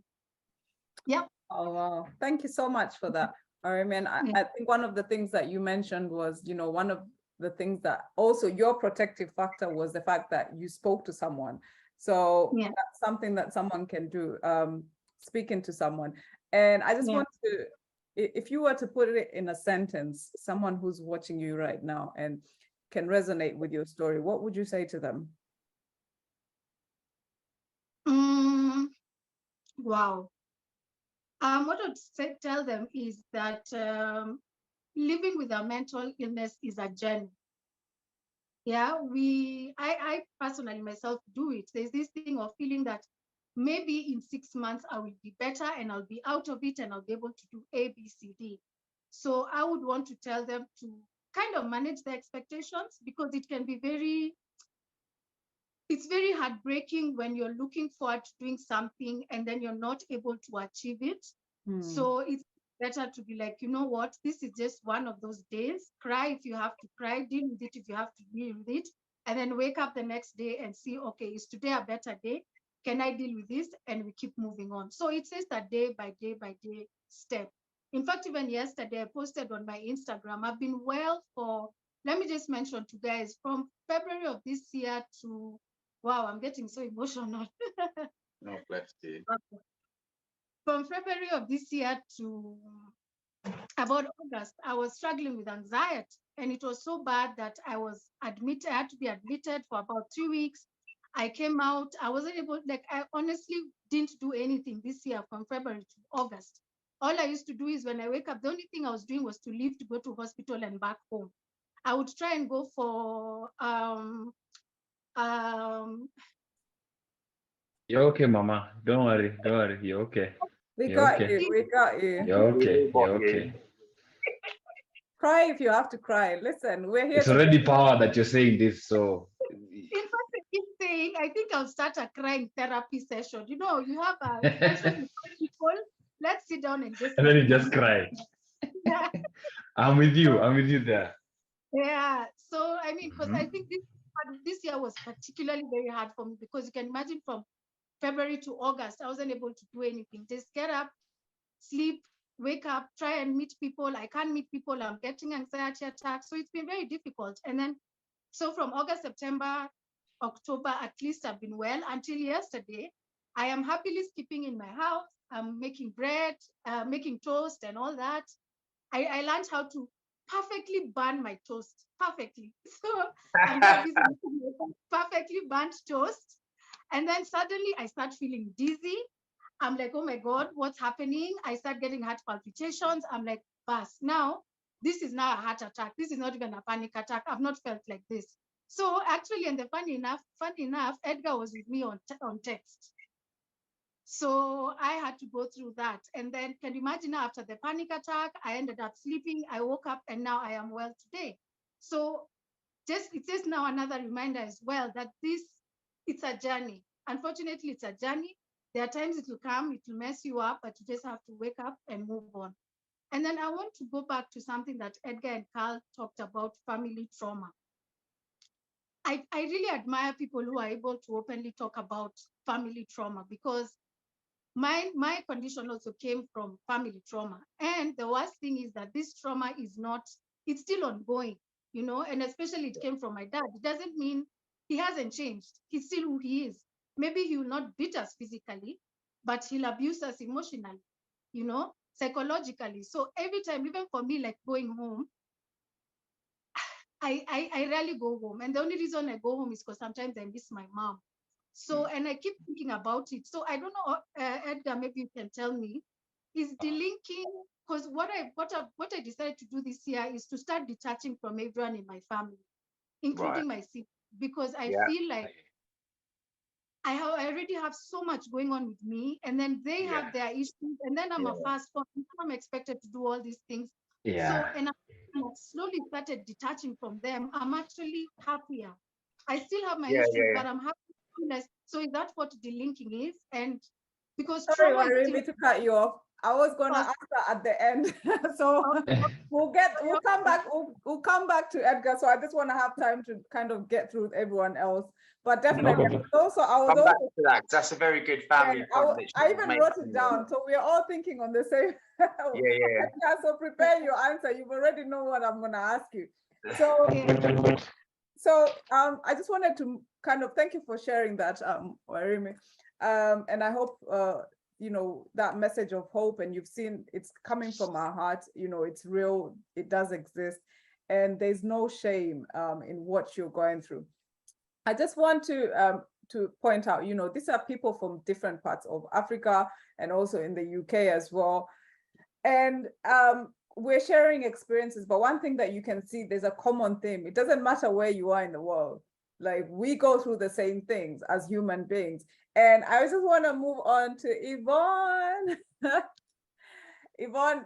[SPEAKER 2] Yeah.
[SPEAKER 1] Oh, wow. Thank you so much for that. I mean, I think one of the things that you mentioned was, one of the things that also your protective factor was the fact that you spoke to someone. So
[SPEAKER 2] Yeah.
[SPEAKER 1] that's something that someone can do, speaking to someone. And I just
[SPEAKER 2] Yeah.
[SPEAKER 1] want to, if you were to put it in a sentence, someone who's watching you right now and can resonate with your story, what would you say to them?
[SPEAKER 2] Wow. What I'd tell them is that living with a mental illness is a journey. Yeah, I personally myself do it. There's this thing of feeling that maybe in 6 months I will be better and I'll be out of it and I'll be able to do A, B, C, D. So I would want to tell them to kind of manage their expectations, because it can be it's very heartbreaking when you're looking forward to doing something and then you're not able to achieve it. So it's better to be like, you know what, this is just one of those days. Cry if you have to cry, deal with it if you have to deal with it, and then wake up the next day and see, okay, is today a better day? Can I deal with this? And we keep moving on. So it's just a day by day by day step. In fact, even yesterday I posted on my Instagram, I've been well for, let me just mention to guys, from February of this year to, wow, I'm getting so emotional.
[SPEAKER 3] Oh, bless you.
[SPEAKER 2] From February of this year to about August, I was struggling with anxiety, and it was so bad that I had to be admitted for about 2 weeks. I came out, I wasn't able, like, I honestly didn't do anything this year from February to August. All I used to do is when I wake up, the only thing I was doing was to leave to go to hospital and back home. I would try and go for
[SPEAKER 4] You're okay, Mama. Don't worry. Don't worry. You're okay.
[SPEAKER 1] We
[SPEAKER 4] You're
[SPEAKER 1] got
[SPEAKER 4] okay.
[SPEAKER 1] you. We got you.
[SPEAKER 4] You're okay. You're okay.
[SPEAKER 1] Cry if you have to cry. Listen, we're here.
[SPEAKER 4] It's already power that you're saying this. So
[SPEAKER 2] In fact, I keep saying, I think I'll start a crying therapy session. You know, you have a session with people. Let's sit down and just.
[SPEAKER 4] and then you just cry.
[SPEAKER 2] Yeah.
[SPEAKER 4] I'm with you. I'm with you there.
[SPEAKER 2] Yeah. So I mean, because I think this year was particularly very hard for me, because you can imagine from February to August, I wasn't able to do anything. Just get up, sleep, wake up, try and meet people. I can't meet people. I'm getting anxiety attacks. So it's been very difficult. And then, so from August, September, October, at least I've been well until yesterday. I am happily skipping in my house. I'm making bread, making toast and all that. I learned how to perfectly burn my toast, perfectly. So I'm very busy making perfectly burnt toast. And then suddenly I start feeling dizzy. I'm like, oh my God, what's happening? I start getting heart palpitations. I'm like, bus, now this is now a heart attack. This is not even a panic attack. I've not felt like this. So actually, and the funny enough, Edgar was with me on text. So I had to go through that. And then can you imagine, after the panic attack, I ended up sleeping. I woke up and now I am well today. So it's just now another reminder as well that it's a journey. Unfortunately, it's a journey. There are times it will come, it will mess you up, but you just have to wake up and move on. And then I want to go back to something that Edgar and Carl talked about, family trauma. I really admire people who are able to openly talk about family trauma, because my condition also came from family trauma. And the worst thing is that this trauma it's still ongoing, you know, and especially it came from my dad. It doesn't mean he hasn't changed. He's still who he is. Maybe he will not beat us physically, but he'll abuse us emotionally, you know, psychologically. So every time, even for me, like going home, I rarely go home. And the only reason I go home is because sometimes I miss my mom. So, and I keep thinking about it. So I don't know, Edgar, maybe you can tell me, is delinking, because what I decided to do this year is to start detaching from everyone in my family, including my siblings, because I feel like I already have so much going on with me, and then they have their issues, and then I'm a firstborn, I'm expected to do all these things.
[SPEAKER 4] Yeah.
[SPEAKER 2] So, and I slowly started detaching from them. I'm actually happier. I still have my issues, but I'm happy. So is that what delinking is? And because
[SPEAKER 1] Sorry,
[SPEAKER 2] trauma is
[SPEAKER 1] Warimi, to cut you off. I was going to answer at the end. So we'll come back to Edgar. So I just want to have time to kind of get through everyone else. But definitely, I was
[SPEAKER 3] back to that. That's a very good family.
[SPEAKER 1] I even wrote it down. So we're all thinking on the same. Edgar, so prepare your answer. You already know what I'm going to ask you. So So I just wanted to kind of thank you for sharing that, Warimi. And I hope you know, that message of hope, and you've seen it's coming from our heart, you know, it's real, it does exist, and there's no shame in what you're going through. I just want to point out, you know, these are people from different parts of Africa and also in the UK as well. And we're sharing experiences, but one thing that you can see, there's a common theme. It doesn't matter where you are in the world. Like, we go through the same things as human beings. And I just want to move on to Yvonne. Yvonne,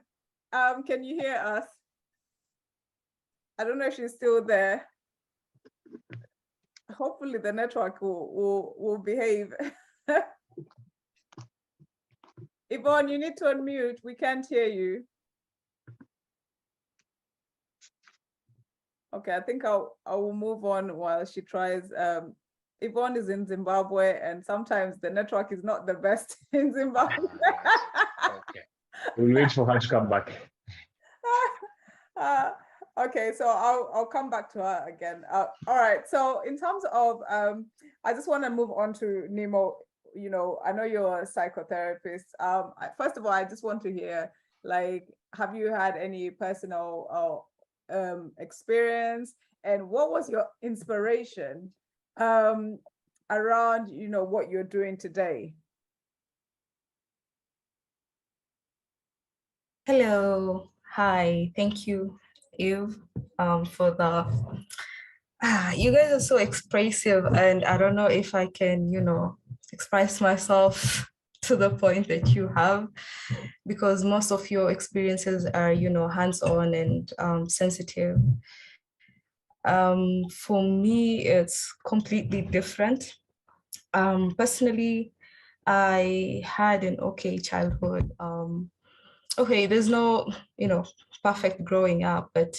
[SPEAKER 1] can you hear us? I don't know if she's still there. Hopefully the network will behave. Yvonne, you need to unmute. We can't hear you. Okay, I think I will move on while she tries. Yvonne is in Zimbabwe, and sometimes the network is not the best in Zimbabwe.
[SPEAKER 4] Okay. We'll wait for her to come back.
[SPEAKER 1] Okay, so I'll come back to her again. All right, so in terms of, I just want to move on to Nemo. You know, I know you're a psychotherapist. First of all, I just want to hear, like, have you had any personal experience, and what was your inspiration around, you know, what you're doing today?
[SPEAKER 7] Hello, hi, thank you, Eve, for the, you guys are so expressive, and I don't know if I can, you know, express myself to the point that you have, because most of your experiences are, you know, hands-on and sensitive. For me, it's completely different. Personally, I had an okay childhood. Okay, there's no, you know, perfect growing up, but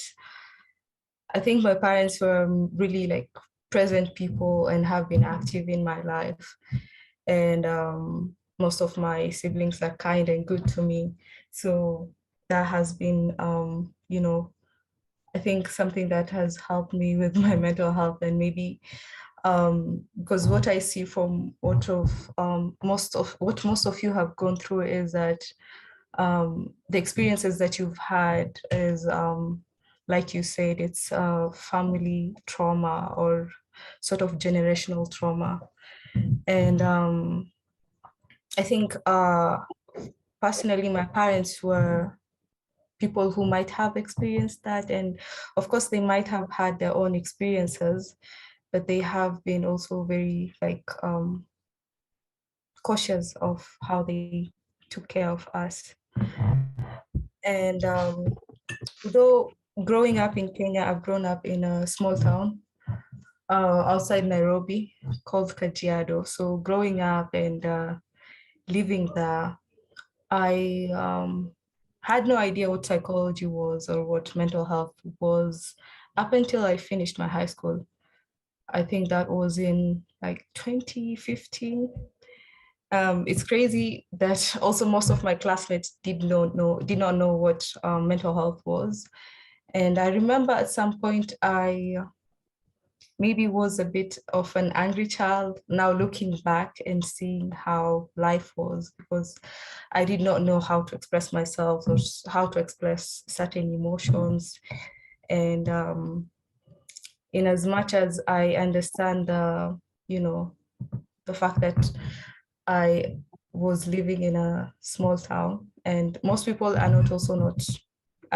[SPEAKER 7] I think my parents were really like present people and have been active in my life. And most of my siblings are kind and good to me. So that has been, you know, I think something that has helped me with my mental health, and maybe because what I see from what most of you have gone through is that the experiences that you've had is, like you said, it's family trauma or sort of generational trauma. And I think personally, my parents were people who might have experienced that. And of course, they might have had their own experiences, but they have been also very like cautious of how they took care of us. And though growing up in Kenya, I've grown up in a small town outside Nairobi called Kajiado. So growing up and living there, I had no idea what psychology was or what mental health was up until I finished my high school. I think that was in like 2015. It's crazy that also most of my classmates did not know what mental health was. And I remember at some point I maybe was a bit of an angry child, now looking back and seeing how life was, because I did not know how to express myself or how to express certain emotions. And in as much as I understand the, you know, the fact that I was living in a small town, and most people are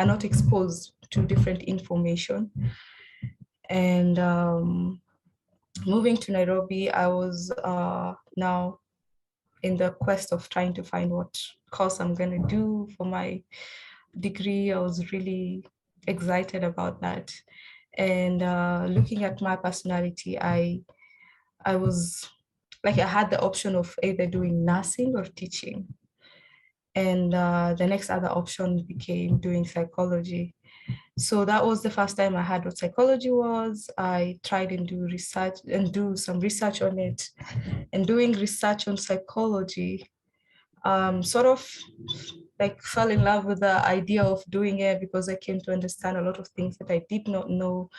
[SPEAKER 7] not exposed to different information. And moving to Nairobi, I was now in the quest of trying to find what course I'm going to do for my degree. I was really excited about that. And looking at my personality, I was like, I had the option of either doing nursing or teaching. And the next other option became doing psychology. So that was the first time I had what psychology was. I tried and do some research on it. And doing research on psychology, sort of like fell in love with the idea of doing it, because I came to understand a lot of things that I did not know.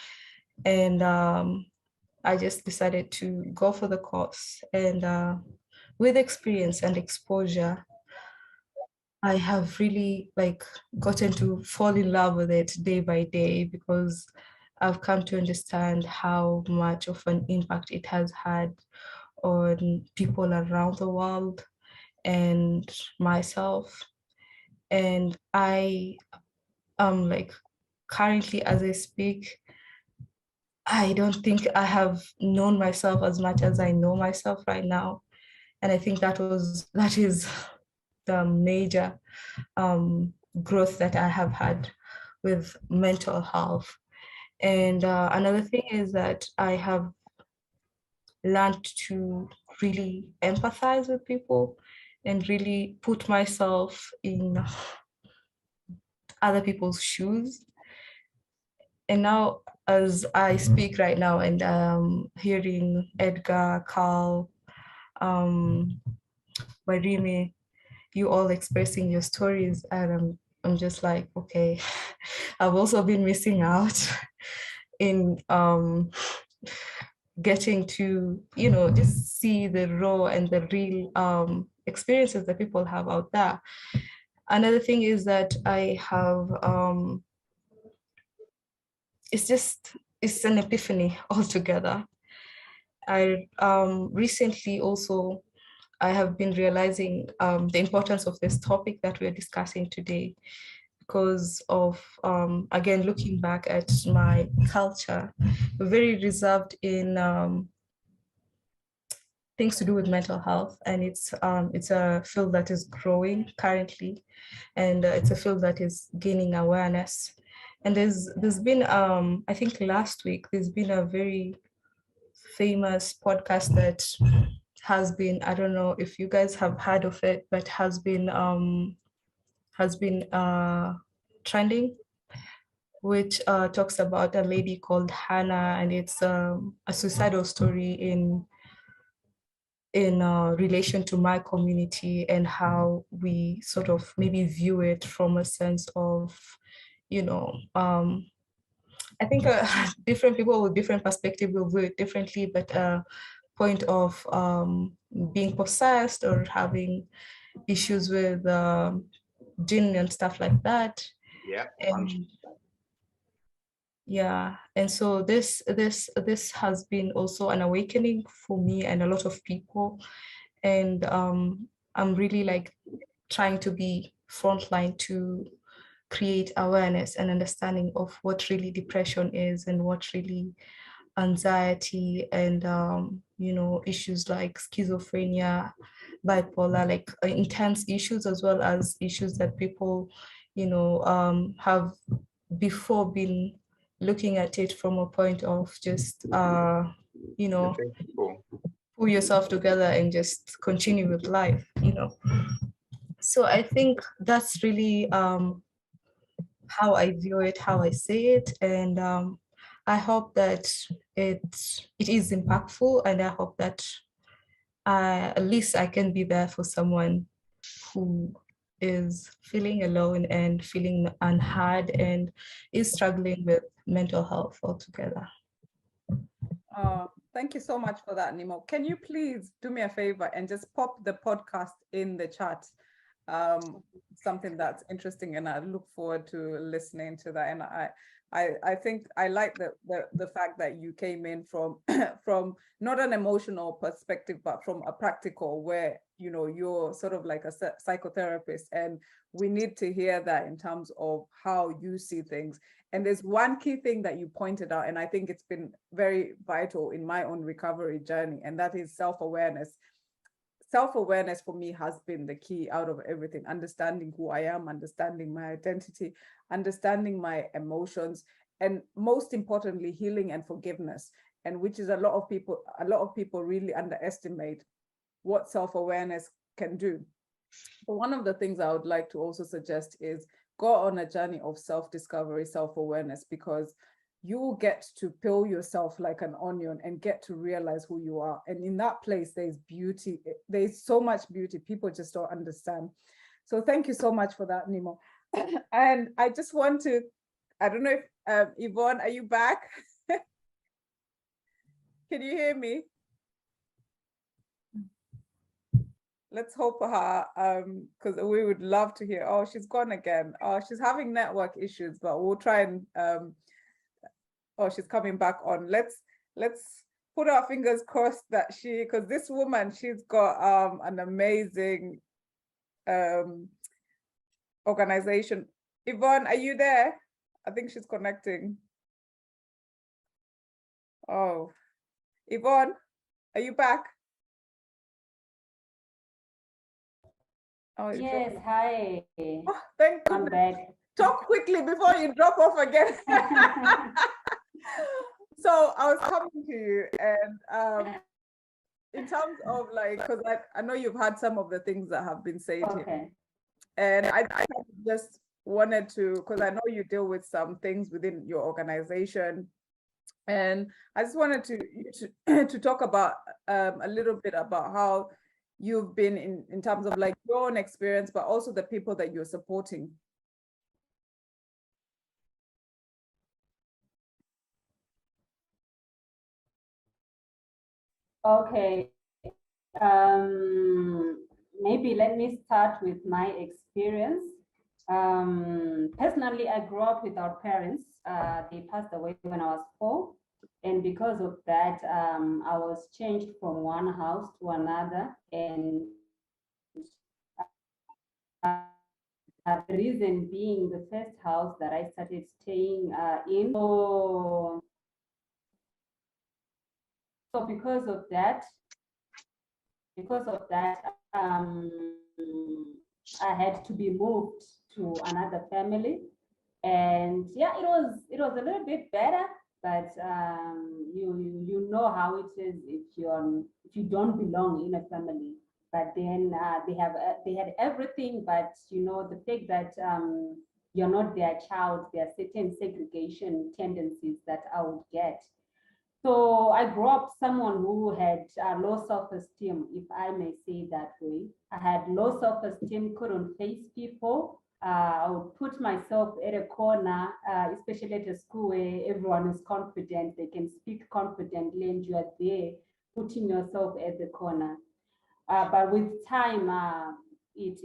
[SPEAKER 7] And I just decided to go for the course. And with experience and exposure, I have really like gotten to fall in love with it day by day, because I've come to understand how much of an impact it has had on people around the world and myself. And I am like, currently as I speak, I don't think I have known myself as much as I know myself right now. And I think that is the major growth that I have had with mental health. And another thing is that I have learned to really empathize with people and really put myself in other people's shoes. And now, as I speak right now, and hearing Edgar, Carl, Warime, you all expressing your stories, and I'm just like, okay, I've also been missing out in getting to, just see the raw and the real experiences that people have out there. Another thing is that I have, it's an epiphany altogether. I recently also, I have been realizing the importance of this topic that we're discussing today, because of, again, looking back at my culture, very reserved in things to do with mental health. And it's a field that is growing currently, and it's a field that is gaining awareness. And there's been, I think last week, there's been a very famous podcast that has been, I don't know if you guys have heard of it, but has been trending, which talks about a lady called Hannah, and it's a suicidal story in relation to my community, and how we sort of maybe view it from a sense of, I think different people with different perspective will view it differently, but point of being possessed or having issues with jinn and stuff like that.
[SPEAKER 3] Yeah.
[SPEAKER 7] And yeah, and so this has been also an awakening for me and a lot of people. And I'm really like trying to be frontline to create awareness and understanding of what really depression is, and what really anxiety, and issues like schizophrenia, bipolar, like intense issues, as well as issues that people have before been looking at it from a point of just pull yourself together and just continue with life. So I think that's really how I view it, how I see it. And I hope that it is impactful, and I hope that at least I can be there for someone who is feeling alone and feeling unheard and is struggling with mental health altogether.
[SPEAKER 1] Thank you so much for that, Nemo. Can you please do me a favor and just pop the podcast in the chat? Something that's interesting, and I look forward to listening to that. And I think I like the fact that you came in from from not an emotional perspective, but from a practical, where you're sort of like a psychotherapist, and we need to hear that in terms of how you see things. And there's one key thing that you pointed out, and I think it's been very vital in my own recovery journey, and that is self-awareness. Self-awareness for me has been the key out of everything. Understanding who I am, understanding my identity, understanding my emotions, and most importantly, healing and forgiveness. And which is a lot of people really underestimate what self-awareness can do. So one of the things I would like to also suggest is go on a journey of self-discovery, self-awareness, because you will get to peel yourself like an onion and get to realize who you are. And in that place, there's beauty. There's so much beauty. People just don't understand. So thank you so much for that, Nemo. And I just want to, I don't know if Yvonne, are you back? Can you hear me? Let's hope her, because we would love to hear. Oh, she's gone again. Oh, she's having network issues, but we'll try and oh, she's coming back on. Let's put our fingers crossed that because this woman, she's got an amazing organization. Yvonne, are you there? I think she's connecting. Oh, Yvonne, are you back? Oh,
[SPEAKER 5] Yes, hi.
[SPEAKER 1] oh, thank
[SPEAKER 5] I'm
[SPEAKER 1] goodness.
[SPEAKER 5] back.
[SPEAKER 1] Talk quickly before you drop off again. So I was coming to you, and in terms of like, because I know you've had some of the things that have been said here,
[SPEAKER 5] Okay.
[SPEAKER 1] and I just wanted to, because I know you deal with some things within your organization, and I just wanted to talk about a little bit about how you've been in terms of like your own experience, but also the people that you're supporting.
[SPEAKER 5] Okay. Maybe let me start with my experience. Personally, I grew up without parents. They passed away when I was 4. And because of that, I was changed from one house to another. And the reason being the first house that I started staying in. So because of that, I had to be moved to another family, and yeah, it was a little bit better, but you know how it is if you don't belong in a family. But then they had everything, but you know the fact that you're not their child, there are certain segregation tendencies that I would get. So I grew up someone who had low self-esteem, if I may say that way. I had low self-esteem, couldn't face people. I would put myself at a corner, especially at a school where everyone is confident, they can speak confidently, and you are there putting yourself at the corner. But with time, it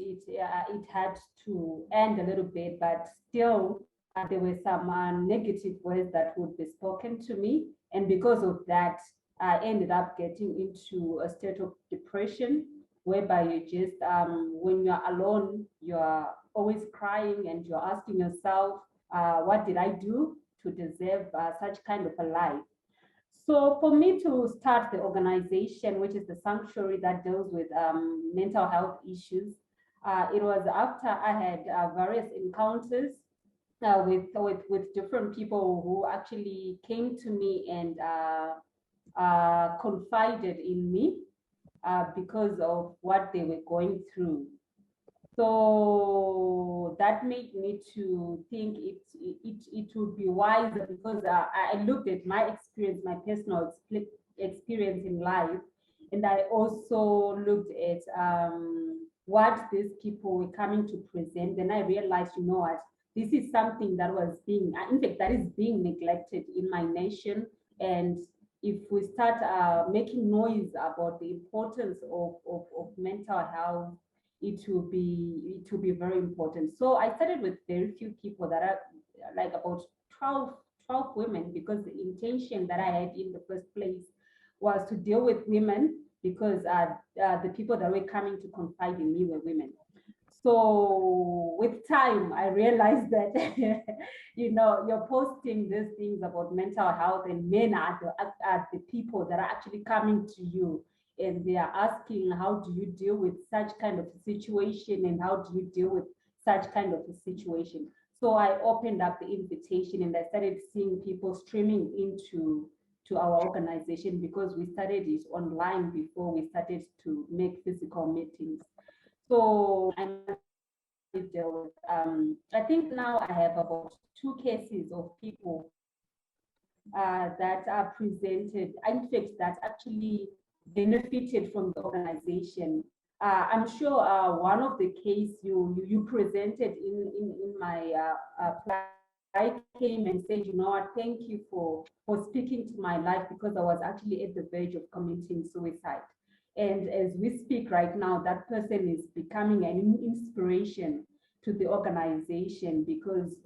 [SPEAKER 5] had to end a little bit, but still there were some negative words that would be spoken to me. And because of that, I ended up getting into a state of depression, whereby you just, when you're alone, you're always crying and you're asking yourself, what did I do to deserve such kind of a life? So for me to start the organization, which is the sanctuary that deals with mental health issues, it was after I had various encounters with different people who actually came to me and confided in me because of what they were going through. So that made me to think it would be wiser, because I looked at my experience, my personal experience in life, and I also looked at what these people were coming to present. Then I realized, you know what, this is something that was being, in fact, that is being neglected in my nation. And if we start making noise about the importance of mental health, it will be very important. So I started with very few people, that are like about 12 women, because the intention that I had in the first place was to deal with women, because the people that were coming to confide in me were women. So with time, I realized that, you know, you're posting these things about mental health, and men are the people that are actually coming to you, and they are asking, how do you deal with such kind of a situation, and how do you deal with such kind of a situation? So I opened up the invitation, and I started seeing people streaming into our organization, because we started it online before we started to make physical meetings. So I'm I think now I have about 2 cases of people that are presented, in fact, that actually benefited from the organization. I'm sure one of the case you presented in my came and said, you know what, thank you for speaking to my life, because I was actually at the verge of committing suicide. And as we speak right now, that person is becoming an inspiration to the organization, because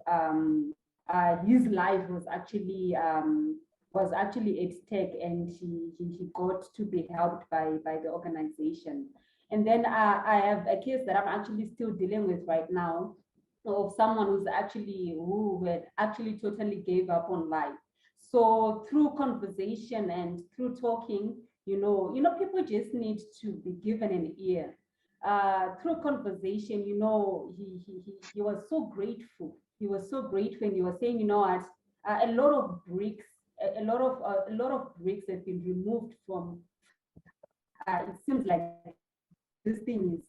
[SPEAKER 5] his life was actually at stake, and he got to be helped by the organization. And then I have a case that I'm actually still dealing with right now, of someone who had actually totally gave up on life. So through conversation and through talking, people just need to be given an ear. Through conversation, he was so grateful. He was so grateful, and he was saying, you know what, a lot of bricks, a lot of bricks have been removed from. It seems like this thing is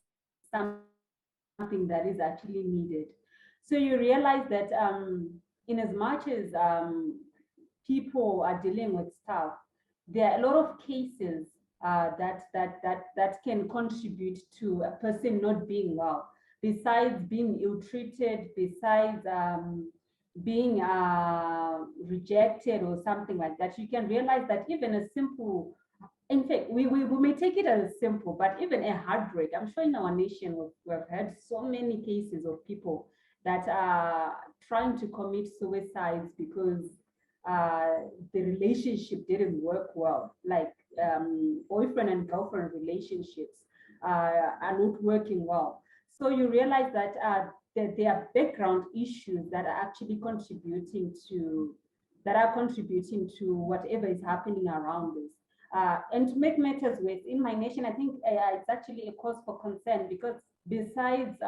[SPEAKER 5] something that is actually needed. So you realize that in as much as people are dealing with stuff, there are a lot of cases that can contribute to a person not being well. Besides being ill-treated, besides being rejected or something like that, you can realize that even a simple, in fact, we may take it as simple, but even a heartbreak, I'm sure in our nation we've had so many cases of people that are trying to commit suicides because the relationship didn't work well, like boyfriend and girlfriend relationships are not working well. So you realize that there are background issues that are actually contributing to whatever is happening around us. And to make matters worse, in my nation, I think it's actually a cause for concern, because besides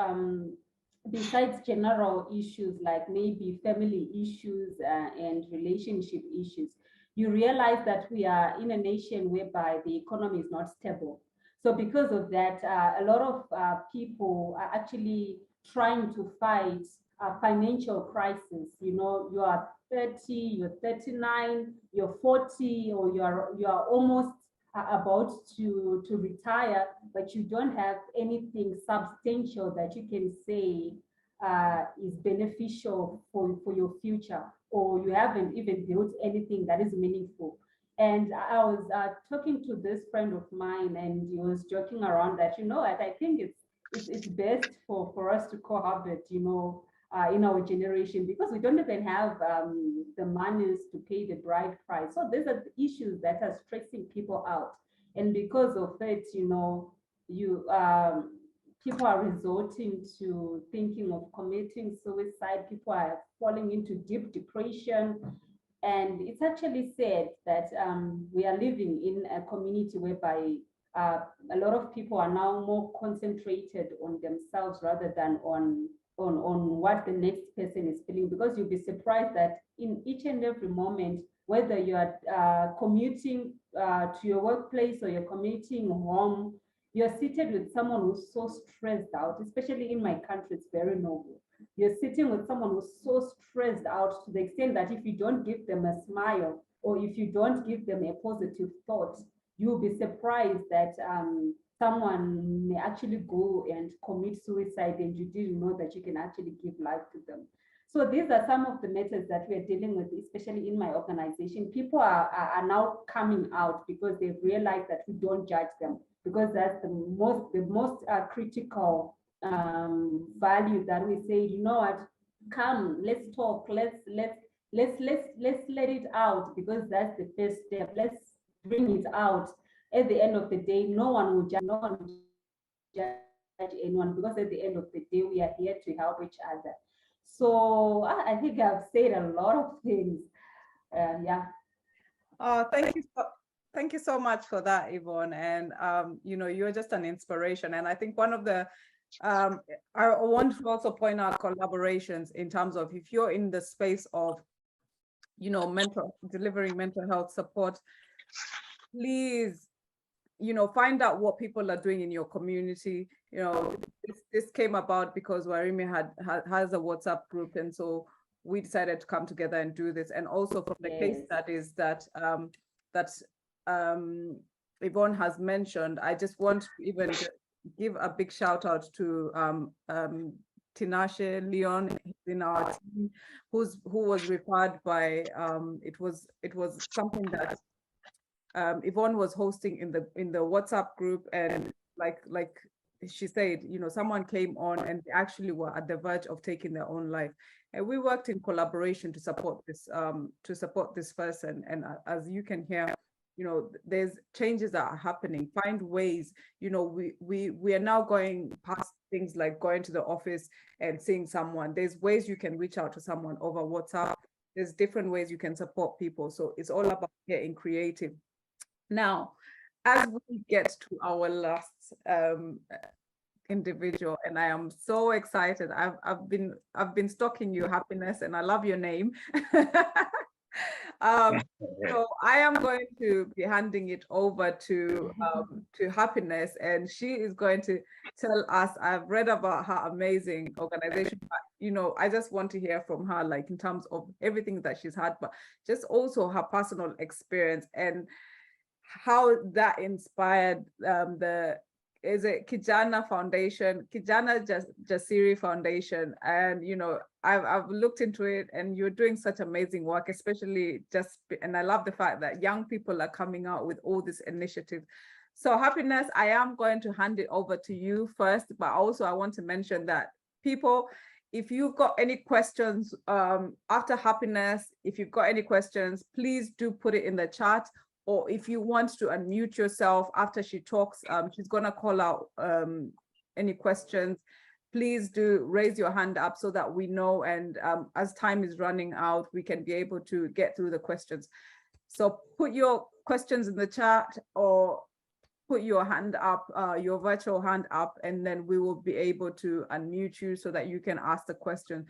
[SPEAKER 5] general issues like maybe family issues and relationship issues, you realize that we are in a nation whereby the economy is not stable. So because of that, a lot of people are actually trying to fight a financial crisis. You are 30, you're 39, you're 40, or you are almost about to retire, but you don't have anything substantial that you can say is beneficial for your future, or you haven't even built anything that is meaningful. And I was talking to this friend of mine, and he was joking around that, I think it's best for us to cohabit, in our generation, because we don't even have the monies to pay the bride price. So these are the issues that are stressing people out. And because of it, people are resorting to thinking of committing suicide. People are falling into deep depression. And it's actually said that we are living in a community whereby a lot of people are now more concentrated on themselves rather than on what the next person is feeling, because you'll be surprised that in each and every moment, whether you are commuting to your workplace or you're commuting home, you're seated with someone who's so stressed out. Especially in my country, it's very noble. You're sitting with someone who's so stressed out to the extent that if you don't give them a smile, or if you don't give them a positive thought, you'll be surprised that someone may actually go and commit suicide, and you didn't know that you can actually give life to them. So these are some of the matters that we're dealing with, especially in my organization. People are now coming out because they've realized that we don't judge them, because that's the most critical value that we say, you know what, come, let's talk, let's let it out, because that's the first step. Let's bring it out. At the end of the day, no one will judge anyone, because at the end of the day, we are here to help each other. So I think I've said a lot of things. Yeah.
[SPEAKER 1] Oh, thank you so much for that, Yvonne. And you're just an inspiration. And I think one of the I want to also point out collaborations in terms of, if you're in the space of delivering mental health support, please find out what people are doing in your community. This came about because Warimi has a WhatsApp group, and so we decided to come together and do this. And also from the case studies that Yvonne has mentioned, I just want to even give a big shout out to Tinashe Leon in our team, who was referred by it was something that Yvonne was hosting in the WhatsApp group, and like she said, you know, someone came on and they actually were at the verge of taking their own life, and we worked in collaboration to support this person. And as you can hear, you know, there's changes that are happening. Find ways, you know, we are now going past things like going to the office and seeing someone. There's ways you can reach out to someone over WhatsApp. There's different ways you can support people. So it's all about getting creative. Now, as we get to our last individual, and I am so excited. I've been stalking you, Happiness, and I love your name. So I am going to be handing it over to Happiness, and she is going to tell us. I've read about her amazing organization, but you know, I just want to hear from her, like in terms of everything that she's had, but just also her personal experience and how that inspired is it Kijana Foundation, Kijana Jasiri Foundation. And, you know, I've looked into it, and you're doing such amazing work, especially and I love the fact that young people are coming out with all this initiative. So Happiness, I am going to hand it over to you first, but also I want to mention that people, if you've got any questions after Happiness, if you've got any questions, please do put it in the chat. Or if you want to unmute yourself after she talks, she's gonna call out any questions. Please do raise your hand up so that we know, and as time is running out, we can be able to get through the questions. So put your questions in the chat or put your hand up, your virtual hand up, and then we will be able to unmute you so that you can ask the question.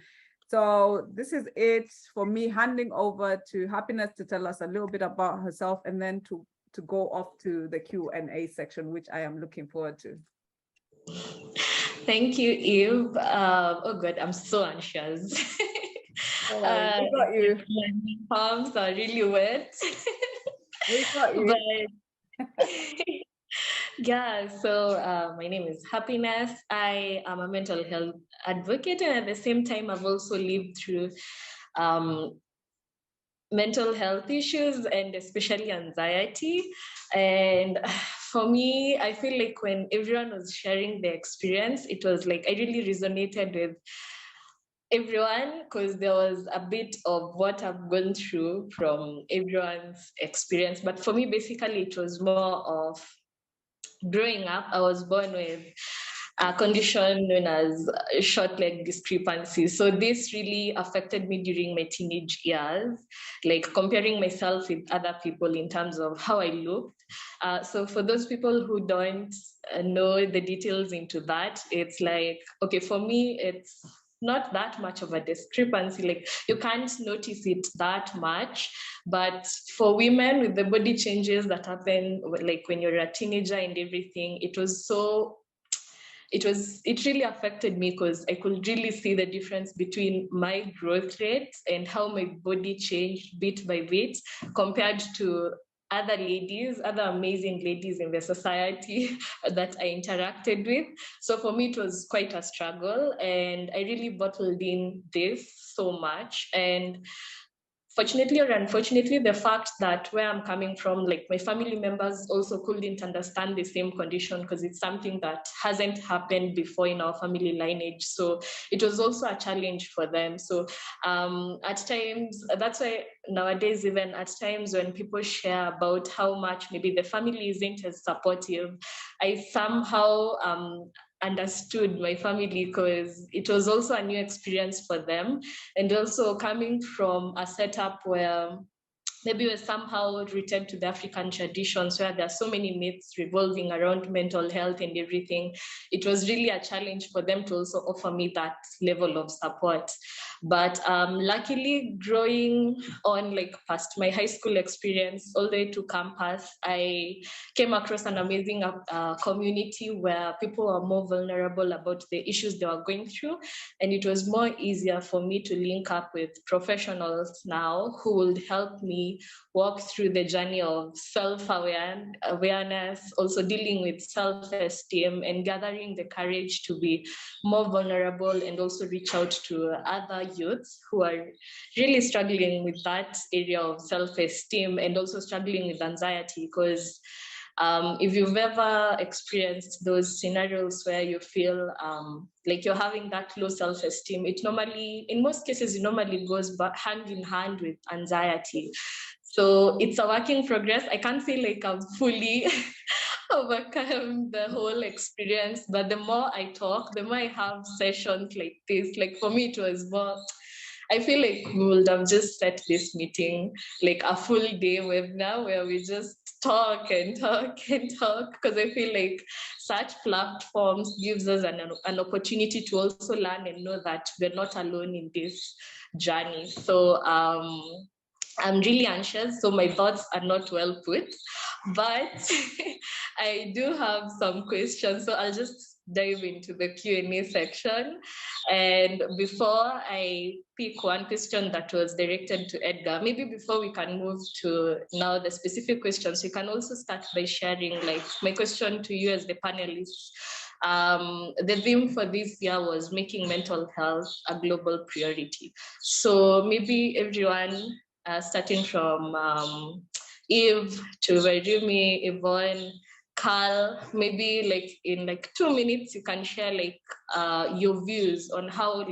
[SPEAKER 1] So this is it for me, handing over to Happiness to tell us a little bit about herself, and then to go off to the Q&A section, which I am looking forward to.
[SPEAKER 6] Thank you, Eve. Oh God, I'm so anxious.
[SPEAKER 1] We got you.
[SPEAKER 6] My palms are really wet.
[SPEAKER 1] We got you.
[SPEAKER 6] But yeah, so my name is Happiness. I am a mental health advocate, and at the same time, I've also lived through mental health issues, and especially anxiety. And for me, I feel like when everyone was sharing their experience, it was like I really resonated with everyone, because there was a bit of what I've gone through from everyone's experience. But for me, basically, it was more of growing up. I was born with a condition known as short leg discrepancy. So this really affected me during my teenage years, like comparing myself with other people in terms of how I looked. So for those people who don't know the details into that, it's like, okay, for me, it's not that much of a discrepancy. Like you can't notice it that much, but for women with the body changes that happen, like when you're a teenager and everything, it really affected me, because I could really see the difference between my growth rate and how my body changed bit by bit compared to other ladies, other amazing ladies in the society that I interacted with. So for me, it was quite a struggle, and I really bottled in this so much. And fortunately or unfortunately, the fact that where I'm coming from, like my family members also couldn't understand the same condition, because it's something that hasn't happened before in our family lineage. So it was also a challenge for them. So at times, that's why nowadays, even at times when people share about how much maybe the family isn't as supportive, I somehow understood my family, because it was also a new experience for them. And also coming from a setup where maybe we're somehow rooted to the African traditions, where there are so many myths revolving around mental health and everything, it was really a challenge for them to also offer me that level of support. But luckily, growing on like past my high school experience all the way to campus, I came across an amazing community where people are more vulnerable about the issues they were going through. And it was more easier for me to link up with professionals now who would help me me walk through the journey of self-awareness, also dealing with self-esteem and gathering the courage to be more vulnerable and also reach out to other youths who are really struggling with that area of self-esteem and also struggling with anxiety. Because if you've ever experienced those scenarios where you feel like you're having that low self-esteem, it normally, in most cases, it normally goes hand in hand with anxiety. So it's a work in progress. I can't say like I've fully overcome the whole experience, but the more I talk, the more I have sessions like this, like for me, it was more, I feel like we would have just set this meeting like a full day webinar where we just talk and talk and talk, because I feel like such platforms gives us an opportunity to also learn and know that we're not alone in this journey. So I'm really anxious, so my thoughts are not well put, but I do have some questions, so I'll just dive into the Q&A section. And before I pick one question that was directed to Edgar, maybe before we can move to now the specific questions, you can also start by sharing, like, my question to you as the panelists. The theme for this year was making mental health a global priority. So maybe everyone, starting from Eve to Vairumi, Yvonne, Carl, maybe like in like 2 minutes, you can share like your views on how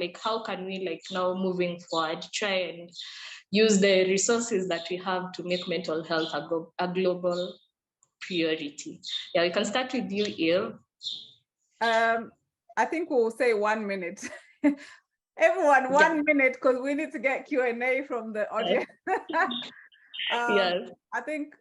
[SPEAKER 6] can we like now moving forward try and use the resources that we have to make mental health a global priority. Yeah, we can start with you, Eve.
[SPEAKER 1] I think we'll say 1 minute. Everyone, 1 minute, because we need to get Q&A from the audience.
[SPEAKER 6] Yes.
[SPEAKER 1] I think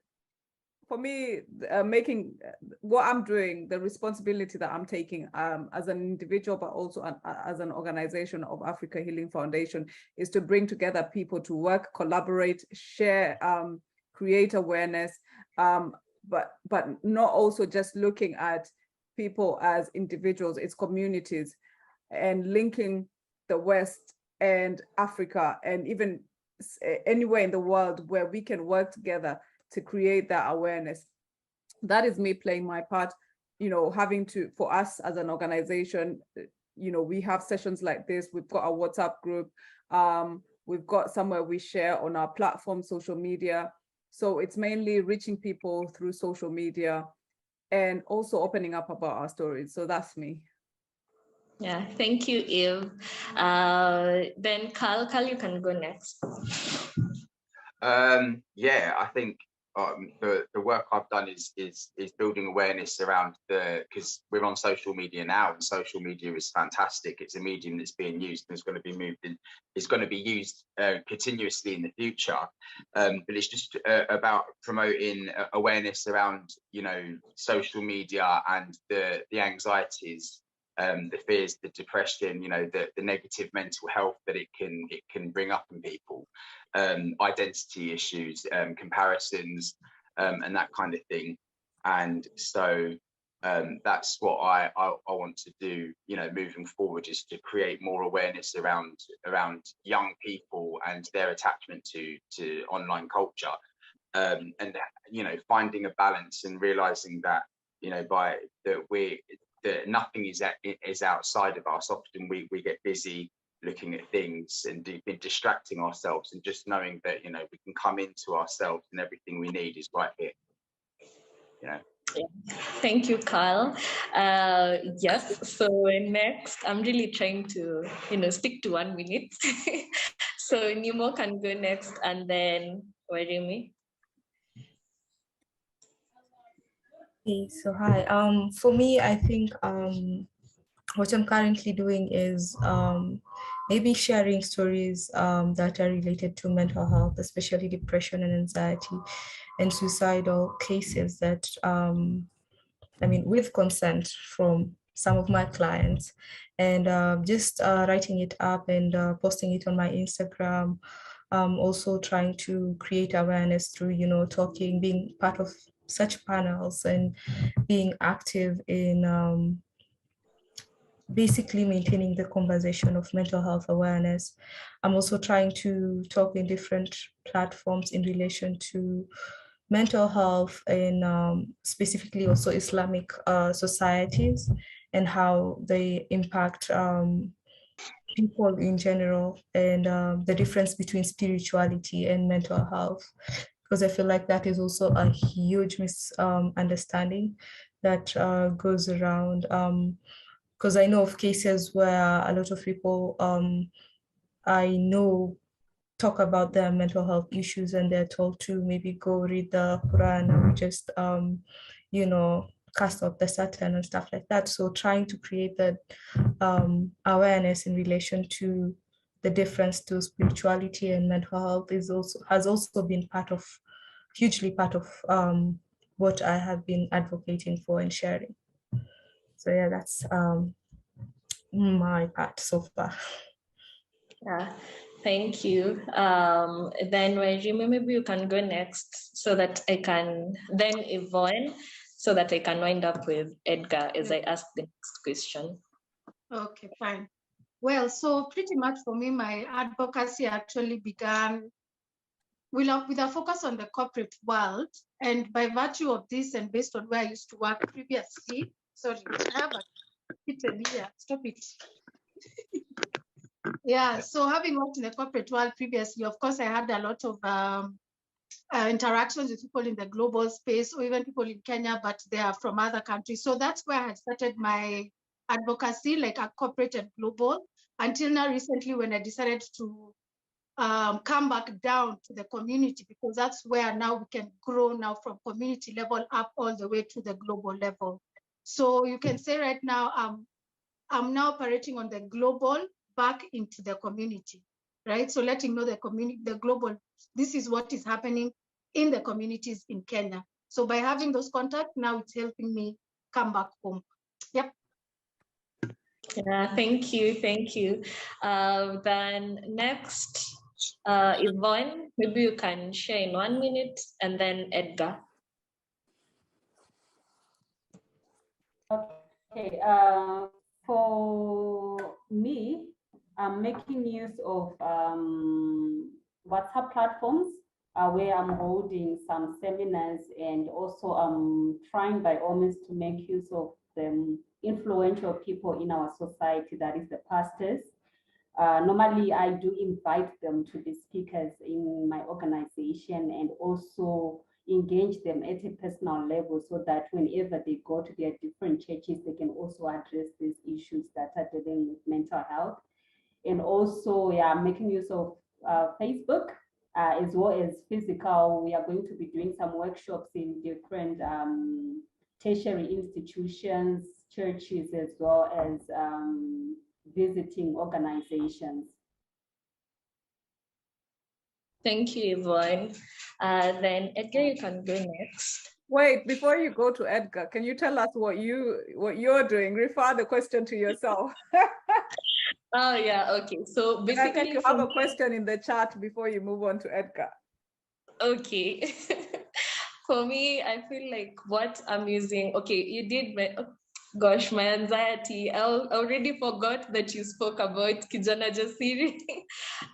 [SPEAKER 1] for me, making what I'm doing, the responsibility that I'm taking as an individual, but also as an organization of Africa Healing Foundation, is to bring together people to work, collaborate, share, create awareness, but not also just looking at people as individuals, it's communities, and linking the West and Africa and even anywhere in the world where we can work together to create that awareness. That is me playing my part, having to, for us as an organization, we have sessions like this. We've got a WhatsApp group. We've got somewhere we share on our platform, social media. So it's mainly reaching people through social media and also opening up about our stories. So that's me.
[SPEAKER 6] Yeah, thank you, Eve. Then Carl, you can go next.
[SPEAKER 3] Yeah, I think the work I've done is building awareness around because we're on social media now, and social media is fantastic. It's a medium that's being used and it's going to be moved in. It's going to be used continuously in the future. But it's just about promoting awareness around social media and the anxieties, the fears, the depression, the negative mental health that it can bring up in people. Identity issues, comparisons, and that kind of thing. And so that's what I want to do, moving forward, is to create more awareness around young people and their attachment to online culture, and finding a balance and realizing that that nothing is outside of us. Often we get busy looking at things and distracting ourselves, and just knowing that we can come into ourselves and everything we need is right here.
[SPEAKER 6] Thank you, Carl. Yes, so next I'm really trying to stick to 1 minute. So Nimo can go next, and then Wairimi.
[SPEAKER 7] Okay, so hi. For me, I think what I'm currently doing is maybe sharing stories that are related to mental health, especially depression and anxiety and suicidal cases that, with consent from some of my clients, and just writing it up and posting it on my Instagram. Also trying to create awareness through, talking, being part of such panels and being active in basically maintaining the conversation of mental health awareness. I'm also trying to talk in different platforms in relation to mental health and specifically also Islamic societies and how they impact people in general, and the difference between spirituality and mental health, because I feel like that is also a huge misunderstanding that goes around. Because I know of cases where a lot of people I know talk about their mental health issues and they're told to maybe go read the Quran or just you know, cast out the Satan and stuff like that. So trying to create that awareness in relation to the difference to spirituality and mental health has also been hugely part of what I have been advocating for and sharing. So yeah, that's my part so far.
[SPEAKER 6] Yeah, thank you. Then Wairima, maybe you can go next so that I can, then Yvonne, so that I can wind up with Edgar as I ask the next question.
[SPEAKER 2] Okay, fine. Well, so pretty much for me, my advocacy actually began with a focus on the corporate world. And by virtue of this and based on where I used to work previously, sorry, I have a kitten here, stop it. Yeah, so having worked in the corporate world previously, of course, I had a lot of interactions with people in the global space or even people in Kenya, but they are from other countries. So that's where I had started my advocacy, like a corporate and global, until now recently when I decided to come back down to the community, because that's where now we can grow now from community level up all the way to the global level. So you can say right now, I'm now operating on the global back into the community, right? So letting know the community, the global, this is what is happening in the communities in Kenya. So by having those contacts, now it's helping me come back home. Yep.
[SPEAKER 6] Yeah, thank you, thank you. Then next, Yvonne, maybe you can share in 1 minute, and then Edgar.
[SPEAKER 5] Okay, for me, I'm making use of WhatsApp platforms where I'm holding some seminars, and also I'm trying by all means to make use of the influential people in our society, that is the pastors. Normally, I do invite them to be speakers in my organization and also engage them at a personal level so that whenever they go to their different churches, they can also address these issues that are dealing with mental health. And also, yeah, making use of Facebook as well as physical. We are going to be doing some workshops in different tertiary institutions, churches, as well as visiting organizations.
[SPEAKER 6] Thank you, Yvonne. Then Edgar, you can go next.
[SPEAKER 1] Wait, before you go to Edgar, can you tell us what you're doing? Refer the question to yourself.
[SPEAKER 6] Oh yeah, okay. So basically,
[SPEAKER 1] I think you have a question in the chat before you move on to Edgar.
[SPEAKER 6] Okay. For me, I feel like what I'm using, okay, you did gosh, my anxiety. I already forgot that you spoke about Kijana Jasiri.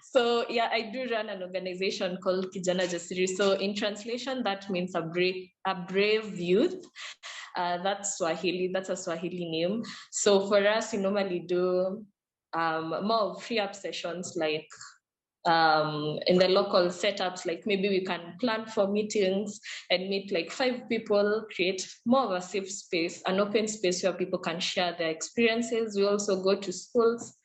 [SPEAKER 6] So yeah, I do run an organization called Kijana Jasiri. So in translation, that means a brave youth. That's Swahili, that's a Swahili name. So for us, we normally do more free up sessions, like in the local setups, like maybe we can plan for meetings and meet like 5 people, create more of a safe space, an open space where people can share their experiences. We also go to schools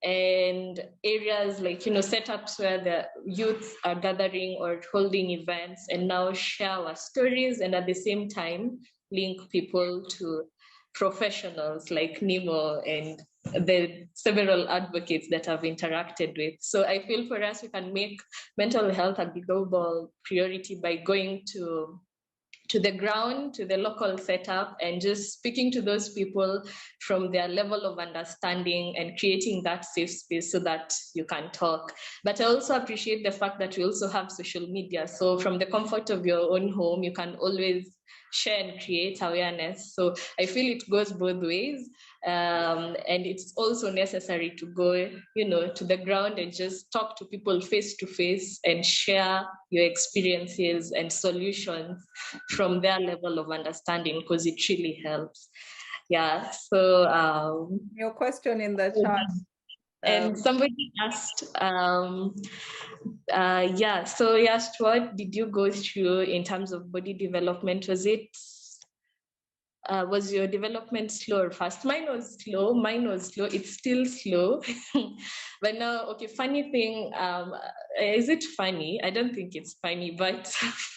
[SPEAKER 6] and areas like, you know, setups where the youth are gathering or holding events, and now share our stories, and at the same time link people to professionals like Nemo and the several advocates that I've interacted with. So I feel for us, we can make mental health a global priority by going to the ground, to the local setup, and just speaking to those people from their level of understanding and creating that safe space so that you can talk. But I also appreciate the fact that we also have social media. So from the comfort of your own home, you can always share and create awareness. So I feel it goes both ways. And it's also necessary to go, to the ground and just talk to people face to face and share your experiences and solutions from their level of understanding, because it really helps. Yeah. So
[SPEAKER 1] your question in the chat.
[SPEAKER 6] And somebody asked, so he asked, what did you go through in terms of body development? Was your development slow or fast? Mine was slow. It's still slow. But now, okay, funny thing, is it funny? I don't think it's funny, but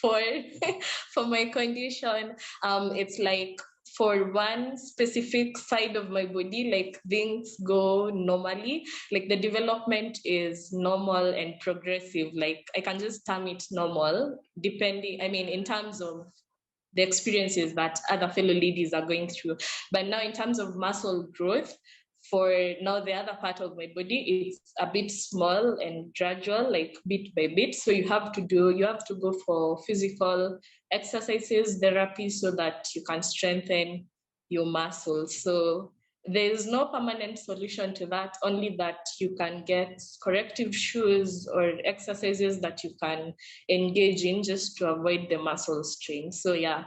[SPEAKER 6] for my condition, it's like for one specific side of my body, like things go normally, like the development is normal and progressive. Like I can just term it normal, depending, in terms of the experiences that other fellow ladies are going through. But now in terms of muscle growth, for now the other part of my body, it's a bit small and gradual, like bit by bit. So you have to go for physical exercises, therapy, so that you can strengthen your muscles. So there's no permanent solution to that, only that you can get corrective shoes or exercises that you can engage in just to avoid the muscle strain. So yeah,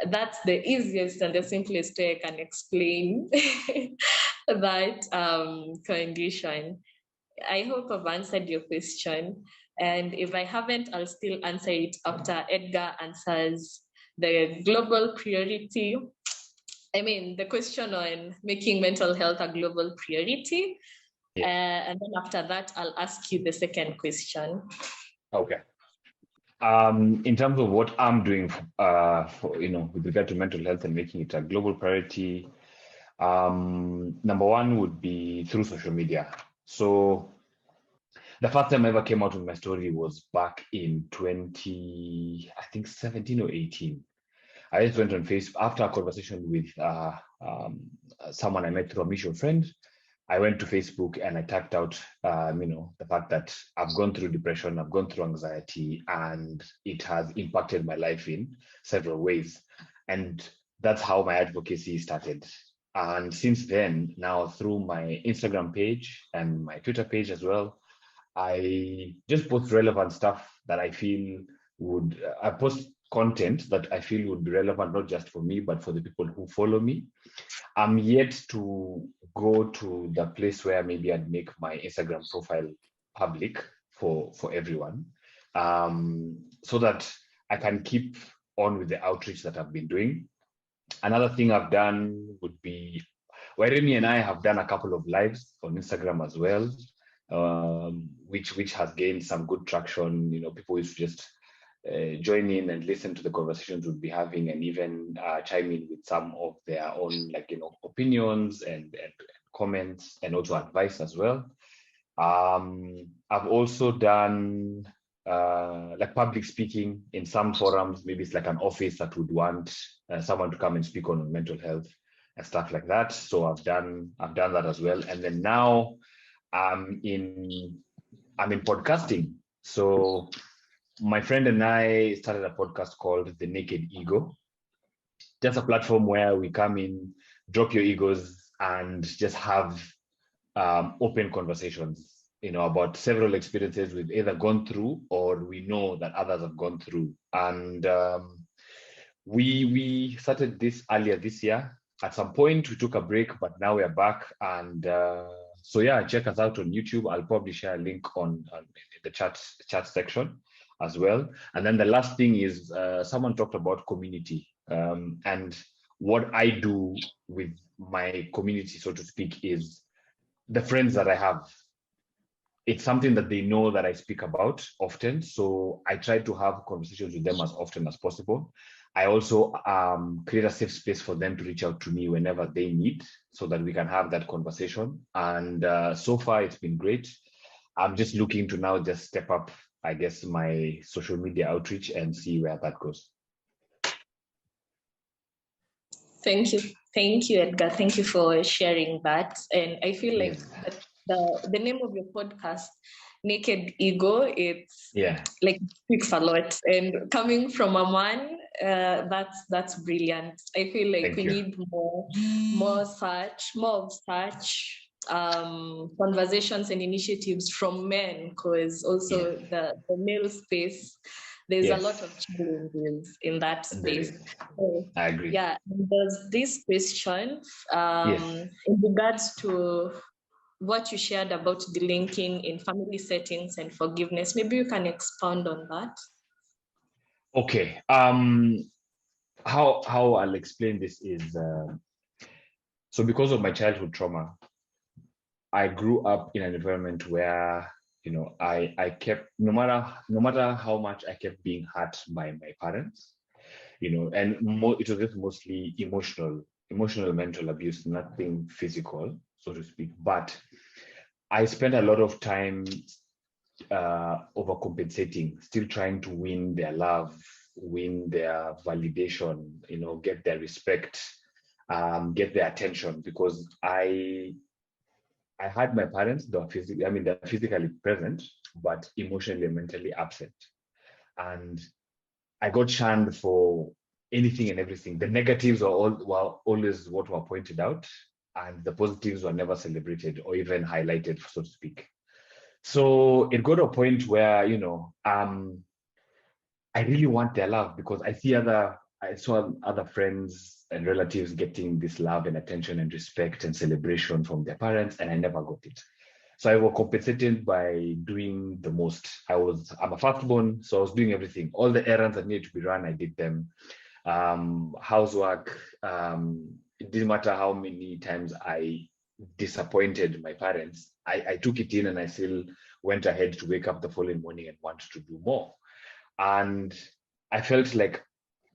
[SPEAKER 6] that's the easiest and the simplest way I can explain that condition. I hope I've answered your question. And if I haven't, I'll still answer it after Edgar answers the global priority. The question on making mental health a global priority. And then after that, I'll ask you the second question.
[SPEAKER 4] Okay. In terms of what I'm doing, with regard to mental health and making it a global priority, number one would be through social media. So the first time I ever came out with my story was back in 2017 or 18. I just went on Facebook after a conversation with someone I met through a mutual friend. I went to Facebook and I typed out, the fact that I've gone through depression, I've gone through anxiety, and it has impacted my life in several ways. And that's how my advocacy started. And since then, now through my Instagram page and my Twitter page as well, I just post relevant stuff that I feel I post content that I feel would be relevant, not just for me, but for the people who follow me. I'm yet to go to the place where maybe I'd make my Instagram profile public for everyone, so that I can keep on with the outreach that I've been doing. Another thing I've done would be, Remy and I have done a couple of lives on Instagram as well, which has gained some good traction. People used to just join in and listen to the conversations we'll be having, and even chime in with some of their own, opinions and comments, and also advice as well. I've also done public speaking in some forums. Maybe it's like an office that would want someone to come and speak on mental health and stuff like that. So I've done that as well. And then now I'm in podcasting. So my friend and I started a podcast called The Naked Ego. Just a platform where we come in, drop your egos, and just have open conversations, about several experiences we've either gone through or we know that others have gone through. And we started this earlier this year. At some point, we took a break, but now we're back. And so yeah, check us out on YouTube. I'll probably share a link on the chat section as well. And then the last thing is someone talked about community, and what I do with my community, so to speak, is the friends that I have. It's something that they know that I speak about often, so I try to have conversations with them as often as possible. I also create a safe space for them to reach out to me whenever they need, so that we can have that conversation. And so far it's been great. I'm just looking to now just step up, I guess, my social media outreach and see where that goes.
[SPEAKER 6] Thank you, Edgar. Thank you for sharing that. And I feel like the name of your podcast, Naked Ego, it's like speaks a lot. And coming from a man, that's brilliant. I feel like
[SPEAKER 4] Thank
[SPEAKER 6] we
[SPEAKER 4] you.
[SPEAKER 6] need more of such conversations and initiatives from men, because also the male space, there's a
[SPEAKER 4] Yes.
[SPEAKER 6] lot of challenges in that
[SPEAKER 4] There
[SPEAKER 6] space.
[SPEAKER 4] is.
[SPEAKER 6] So,
[SPEAKER 4] I agree.
[SPEAKER 6] yeah, and there's this question
[SPEAKER 4] Yes.
[SPEAKER 6] in regards to what you shared about the linking in family settings and forgiveness. Maybe you can expound on that.
[SPEAKER 4] Okay. How I'll explain this is so because of my childhood trauma, I grew up in an environment where I kept no matter how much I kept being hurt by my parents, and it was just mostly emotional mental abuse, nothing physical, so to speak. But I spent a lot of time overcompensating, still trying to win their love, win their validation, get their respect, get their attention, because I had my parents, they're physically present, but emotionally and mentally absent. And I got shunned for anything and everything. The negatives were always what were pointed out, and the positives were never celebrated or even highlighted, so to speak. So it got to a point where, I really want their love, because I saw other friends and relatives getting this love and attention and respect and celebration from their parents, and I never got it. So I was compensated by doing the most. I'm a firstborn, so I was doing everything. All the errands that needed to be run, I did them. Housework. It didn't matter how many times I disappointed my parents. I took it in, and I still went ahead to wake up the following morning and want to do more. And I felt like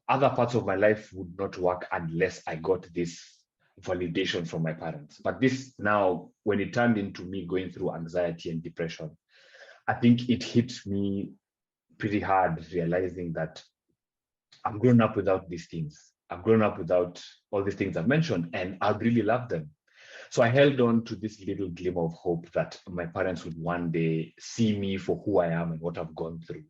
[SPEAKER 4] other parts of my life would not work unless I got this validation from my parents. But this now, when it turned into me going through anxiety and depression, I think it hit me pretty hard, realizing that I've grown up without these things. I've grown up without all these things I've mentioned, and I really love them. So I held on to this little glimmer of hope that my parents would one day see me for who I am and what I've gone through.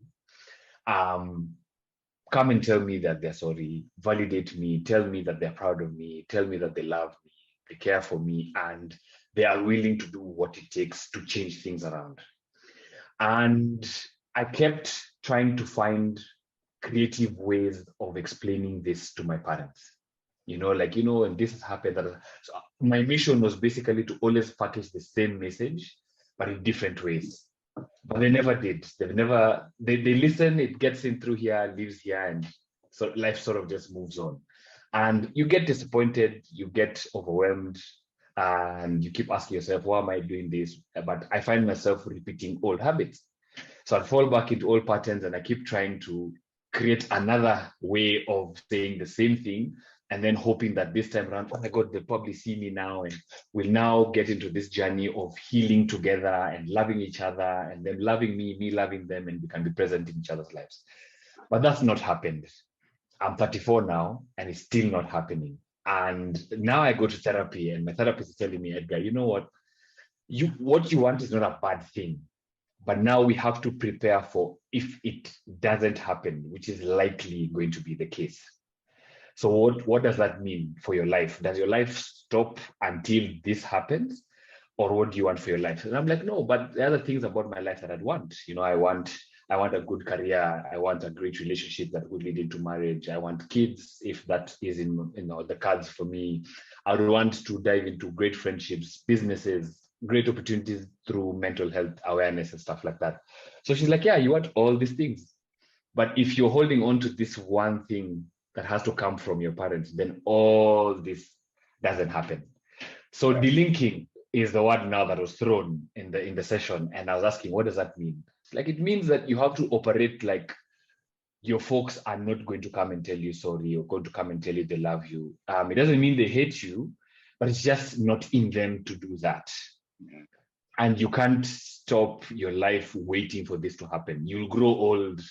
[SPEAKER 4] Come and tell me that they're sorry, validate me, tell me that they're proud of me, tell me that they love me, they care for me, and they are willing to do what it takes to change things around. And I kept trying to find creative ways of explaining this to my parents. And this has happened. So my mission was basically to always package the same message, but in different ways. But they never did. They listen, it gets in through here, lives here, and so life sort of just moves on. And you get disappointed, you get overwhelmed, and you keep asking yourself, why am I doing this? But I find myself repeating old habits. So I fall back into old patterns, and I keep trying to create another way of saying the same thing, and then hoping that this time around, oh my God, they'll probably see me now, and we'll now get into this journey of healing together and loving each other, and them loving me loving them, and we can be present in each other's lives. But that's not happened. I'm 34 now, and it's still not happening. And now I go to therapy, and my therapist is telling me, Edgar, you know what? What you want is not a bad thing. But now we have to prepare for if it doesn't happen, which is likely going to be the case. So what does that mean for your life? Does your life stop until this happens? Or what do you want for your life? And I'm like, no, but there are other things about my life that I'd want. I want a good career. I want a great relationship that would lead into marriage. I want kids, if that is in the cards for me. I would want to dive into great friendships, businesses, great opportunities through mental health awareness and stuff like that. So she's like, yeah, you want all these things. But if you're holding on to this one thing that has to come from your parents, then all this doesn't happen. So delinking is the word now that was thrown in the session. And I was asking, what does that mean? Like, it means that you have to operate like your folks are not going to come and tell you sorry, or going to come and tell you they love you. It doesn't mean they hate you, but it's just not in them to do that. And you can't stop your life waiting for this to happen. You'll grow old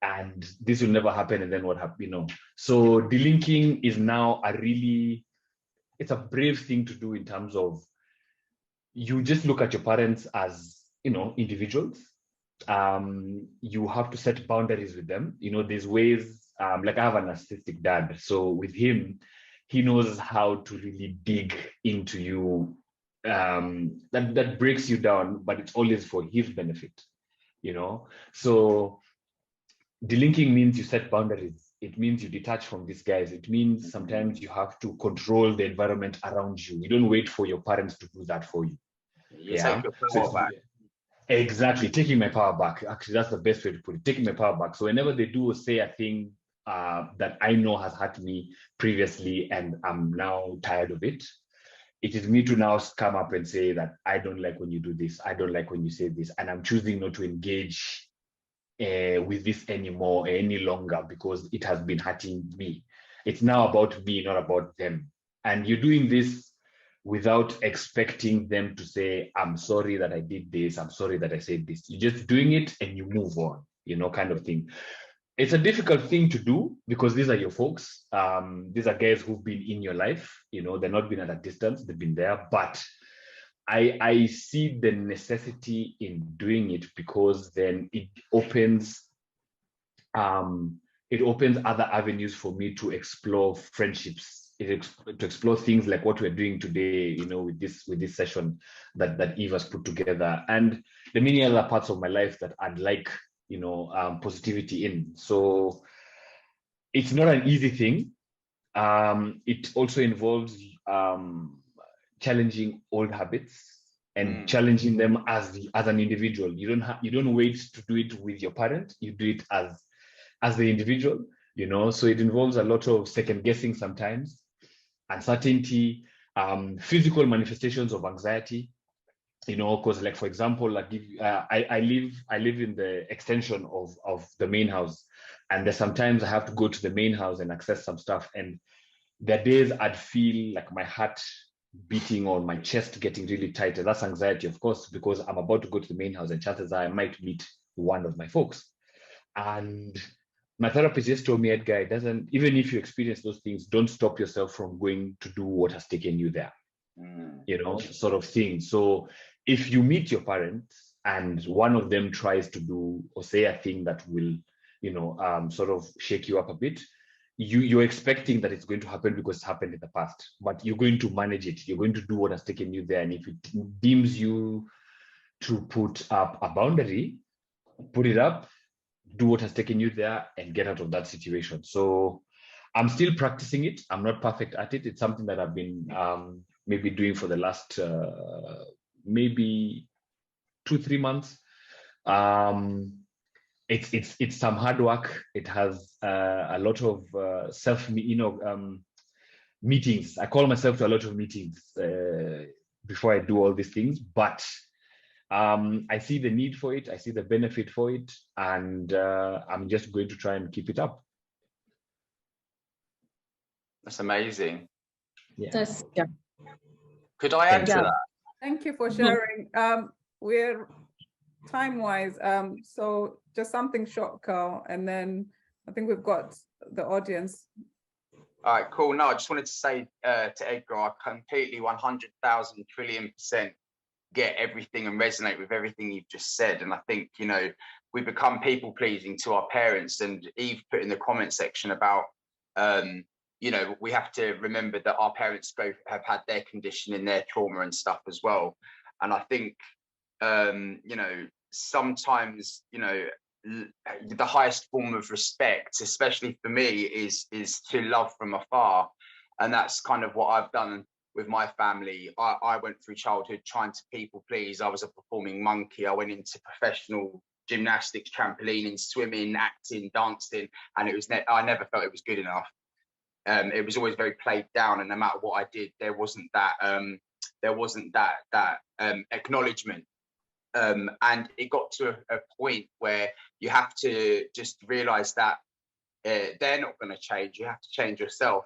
[SPEAKER 4] and this will never happen. And then what happens? So delinking is now it's a brave thing to do, in terms of you just look at your parents as, individuals. You have to set boundaries with them. There's ways like I have a narcissistic dad. So with him, he knows how to really dig into you. That breaks you down, but it's always for his benefit, you know. So delinking means you set boundaries. It means you detach from these guys. It means sometimes you have to control the environment around you. You don't wait for your parents to do that for you.
[SPEAKER 3] You take your power back.
[SPEAKER 4] Exactly, taking my power back. Actually, that's the best way to put it. Taking my power back. So whenever they do say a thing that I know has hurt me previously and I'm now tired of it, it is me to now come up and say that I don't like when you do this. I don't like when you say this, and I'm choosing not to engage with this anymore any longer because it has been hurting me. It's now about me, not about them. And you're doing this without expecting them to say, I'm sorry that I did this, I'm sorry that I said this. You're just doing it and you move on, you know, kind of thing. It's a difficult thing to do because these are your folks. These are guys who've been in your life, you know, they're not been at a distance, they've been there, but I see the necessity in doing it because then it opens other avenues for me to explore friendships, to explore things like what we're doing today, you know, with this session that Eve has put together, and the many other parts of my life that I'd like, you know, positivity in. So it's not an easy thing. It also involves challenging old habits and challenging them as an individual. You don't wait to do it with your parent. You do it as the individual, you know. So it involves a lot of second guessing sometimes, uncertainty, physical manifestations of anxiety, you know, because like for example, like I live in the extension of the main house, and there's sometimes I have to go to the main house and access some stuff, and there are days I'd feel like my heart beating or my chest getting really tight, and that's anxiety, of course, because I'm about to go to the main house and chances are I might meet one of my folks. And my therapist just told me, Edgar, it doesn't, even if you experience those things, don't stop yourself from going to do what has taken you there, you know, sort of thing. So if you meet your parents and one of them tries to do or say a thing that will, you know, sort of shake you up a bit, you're expecting that it's going to happen because it's happened in the past, but you're going to manage it. You're going to do what has taken you there. And if it deems you to put up a boundary, put it up, do what has taken you there and get out of that situation. So I'm still practicing it. I'm not perfect at it. It's something that I've been maybe doing for the last maybe 2-3 months. It's some hard work. It has a lot of meetings. I call myself to a lot of meetings before I do all these things, but I see the need for it. I see the benefit for it, and I'm just going to try and keep it up.
[SPEAKER 3] That's amazing.
[SPEAKER 4] Yeah.
[SPEAKER 3] Could I add to that?
[SPEAKER 1] Thank you for sharing. We're time-wise, so just something short, Carl, and then I think we've got the audience.
[SPEAKER 3] All right, cool. No, I just wanted to say to Edgar, I completely 100,000 trillion% get everything and resonate with everything you've just said. And I think, you know, we become people pleasing to our parents, and Eve put in the comment section about, you know, we have to remember that our parents both have had their conditioning, their trauma and stuff as well. And I think, you know, sometimes, you know, the highest form of respect, especially for me, is to love from afar. And that's kind of what I've done with my family. I went through childhood trying to people please. I was a performing monkey. I went into professional gymnastics, trampolining, swimming, acting, dancing, and it was I never felt it was good enough. It was always very played down, and no matter what I did, there wasn't that acknowledgement. And it got to a point where you have to just realize that they're not going to change. You have to change yourself,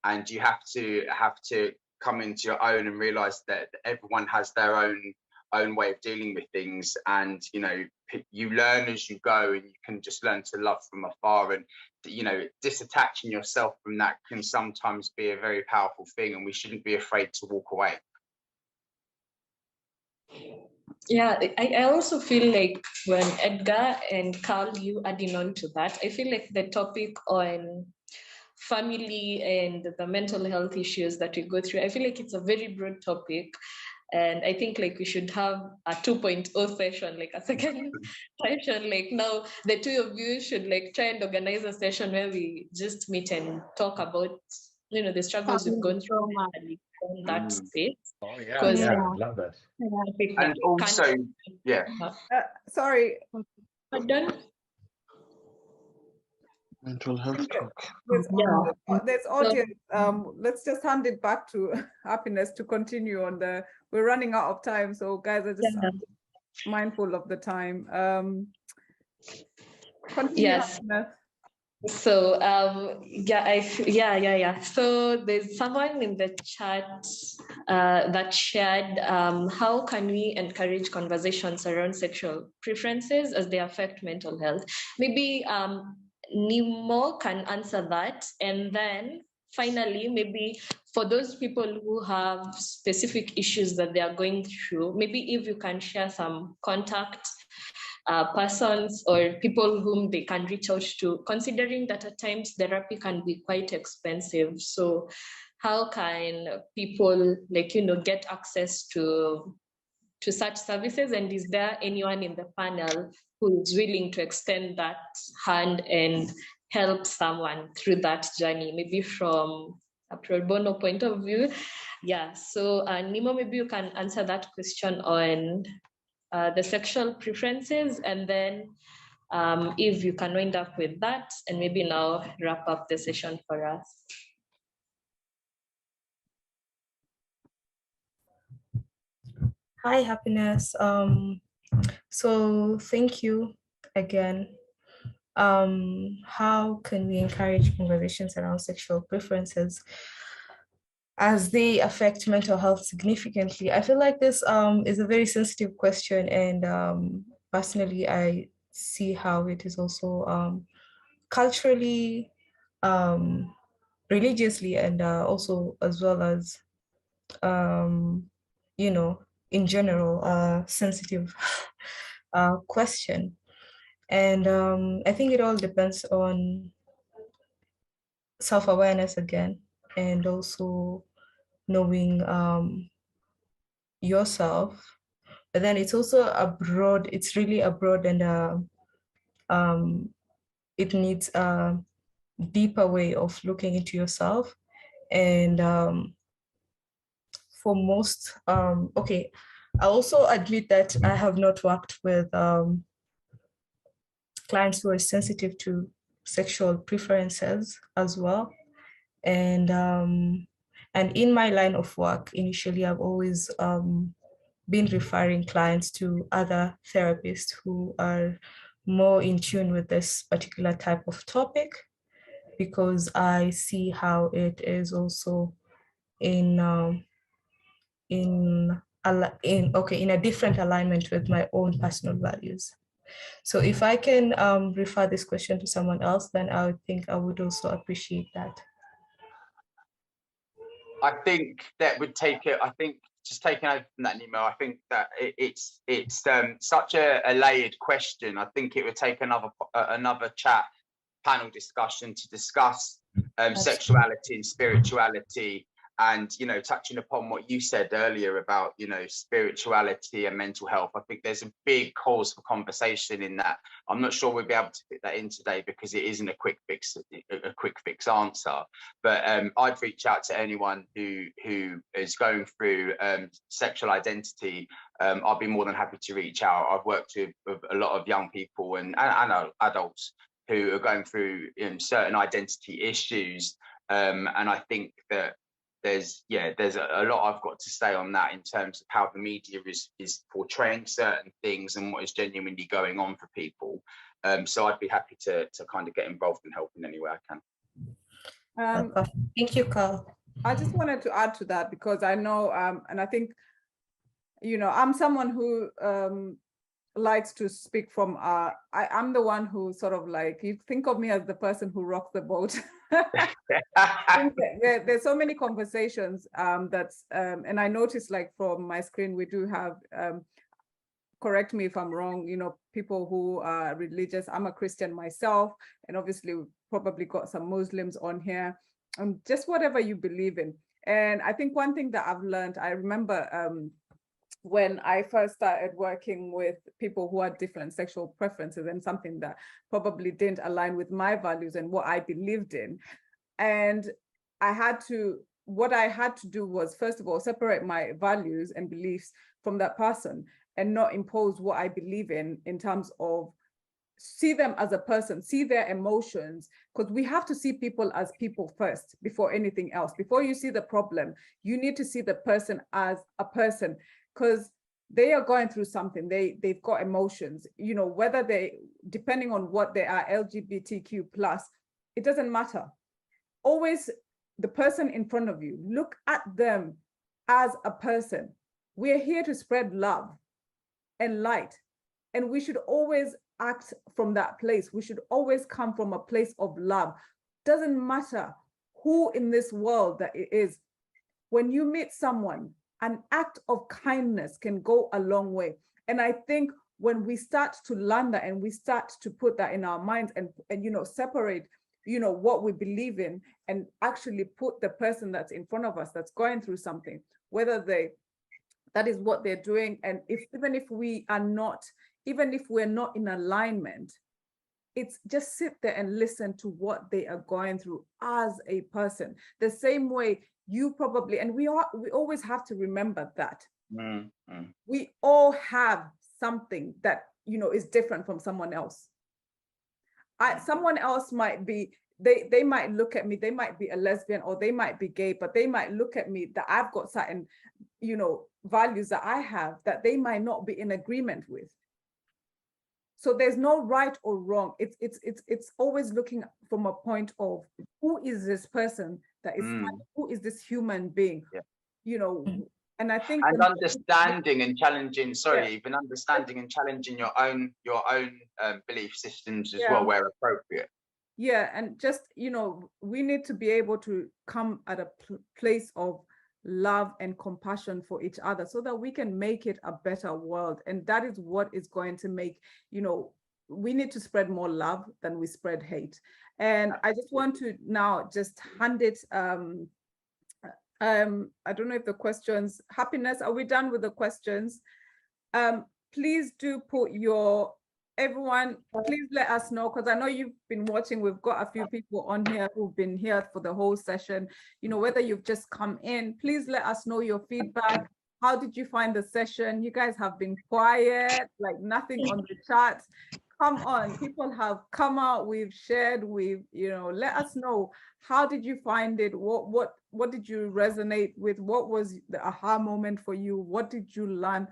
[SPEAKER 3] and you have to come into your own and realize that everyone has their own way of dealing with things. And, you know, you learn as you go, and you can just learn to love from afar. And, you know, disattaching yourself from that can sometimes be a very powerful thing, and we shouldn't be afraid to walk away.
[SPEAKER 6] Yeah, I also feel like when Edgar and Carl, you adding on to that, I feel like the topic on family and the mental health issues that we go through, I feel like it's a very broad topic. And I think like we should have a 2.0 session, like a second session. Like now the two of you should like try and organize a session where we just meet and talk about, the struggles we've gone through
[SPEAKER 2] So much.
[SPEAKER 6] and we on that
[SPEAKER 3] Mm.
[SPEAKER 6] space.
[SPEAKER 4] Oh yeah,
[SPEAKER 6] Because
[SPEAKER 4] yeah,
[SPEAKER 2] Yeah.
[SPEAKER 4] love that.
[SPEAKER 6] I think
[SPEAKER 3] And
[SPEAKER 6] that we
[SPEAKER 3] also,
[SPEAKER 6] can't.
[SPEAKER 3] yeah,
[SPEAKER 1] Sorry,
[SPEAKER 6] But done.
[SPEAKER 8] Mental health talk.
[SPEAKER 1] there's,
[SPEAKER 6] Yeah.
[SPEAKER 1] there's
[SPEAKER 6] So,
[SPEAKER 1] audience. Let's just hand it back to Happiness to continue on the. We're running out of time, so guys are just
[SPEAKER 6] yeah.
[SPEAKER 1] mindful of the time. Continue,
[SPEAKER 6] Yes.
[SPEAKER 1] Happiness.
[SPEAKER 6] So yeah. So there's someone in the chat that shared how can we encourage conversations around sexual preferences as they affect mental health. Maybe Nemo can answer that, and then finally maybe for those people who have specific issues that they are going through, maybe if you can share some contact persons or people whom they can reach out to, considering that at times therapy can be quite expensive. So how can people get access to such services, and is there anyone in the panel who is willing to extend that hand and help someone through that journey, maybe from a pro bono point of view? Yeah, so Nemo, maybe you can answer that question on the sexual preferences, and then if you can wind up with that, and maybe now wrap up the session for us.
[SPEAKER 7] Hi, Happiness. So thank you again. How can we encourage conversations around sexual preferences as they affect mental health significantly? I feel like this is a very sensitive question, and personally, I see how it is also culturally, religiously, and also as well as in general, sensitive question. And I think it all depends on self-awareness again, and also knowing yourself. But then it's also it's really abroad, and it needs a deeper way of looking into yourself. And for most, okay, I also admit that I have not worked with clients who are sensitive to sexual preferences as well. And in my line of work, initially, I've always been referring clients to other therapists who are more in tune with this particular type of topic, because I see how it is also in a different alignment with my own personal values. So if I can refer this question to someone else, then I would think I would also appreciate that.
[SPEAKER 3] I think that would take it. I think just taking over from that, Nemo, I think that it's such a layered question. I think it would take another chat panel discussion to discuss sexuality and spirituality, and touching upon what you said earlier about spirituality and mental health. I think there's a big cause for conversation in that. I'm not sure we'll be able to fit that in today because it isn't a quick fix answer, but I'd reach out to anyone who is going through sexual identity. I'll be more than happy to reach out. I've worked with a lot of young people and adults who are going through certain identity issues, and I think that there's a lot I've got to say on that in terms of how the media is portraying certain things and what is genuinely going on for people. So I'd be happy to kind of get involved and help in any way I can.
[SPEAKER 7] Thank you, Carl.
[SPEAKER 1] I just wanted to add to that because I know, and I think, I'm someone who likes to speak from, I'm the one who sort of like, you think of me as the person who rocks the boat. There's so many conversations and I noticed like from my screen, we do have correct me if I'm wrong, you know, people who are religious. I'm a Christian myself, and obviously we've probably got some Muslims on here, and just whatever you believe in. And I think one thing that I've learned, I remember when I first started working with people who had different sexual preferences, and something that probably didn't align with my values and what I believed in. And what I had to do was, first of all, separate my values and beliefs from that person, and not impose what I believe in terms of see them as a person, see their emotions, because we have to see people as people first before anything else. Before you see the problem, you need to see the person as a person, because they are going through something. They've got emotions, you know, whether depending on what they are, LGBTQ plus, it doesn't matter. Always the person in front of you, look at them as a person. We're here to spread love and light, and we should always act from that place. We should always come from a place of love. Doesn't matter who in this world that it is. When you meet someone, an act of kindness can go a long way. And I think when we start to learn that, and we start to put that in our minds, and you know, separate, you know, what we believe in, and actually put the person that's in front of us that's going through something, whether that is what they're doing. And even if we're not in alignment, it's just sit there and listen to what they are going through as a person. The same way you probably, and we always have to remember that we all have something that, you know, is different from someone else. Someone else might be, they might look at me, they might be a lesbian, or they might be gay, but they might look at me that I've got certain, you know, values that I have that they might not be in agreement with. So there's no right or wrong. It's always looking from a point of, who is this person that is, who is this human being, you know. And I think,
[SPEAKER 3] and understanding and challenging, even understanding and challenging your own belief systems as well, where appropriate.
[SPEAKER 1] Yeah, and just, you know, we need to be able to come at a place of love and compassion for each other, so that we can make it a better world. And that is what is going to make, you know, we need to spread more love than we spread hate. And I just want to now just hand it, I don't know if the questions, Happiness, are we done with the questions? Please do put everyone, please let us know, because I know you've been watching. We've got a few people on here who've been here for the whole session. You know, whether you've just come in, please let us know your feedback. How did you find the session? You guys have been quiet, like nothing on the chat. Come on, people have come out, we've shared, you know, let us know. How did you find it? What did you resonate with? What was the aha moment for you? What did you learn?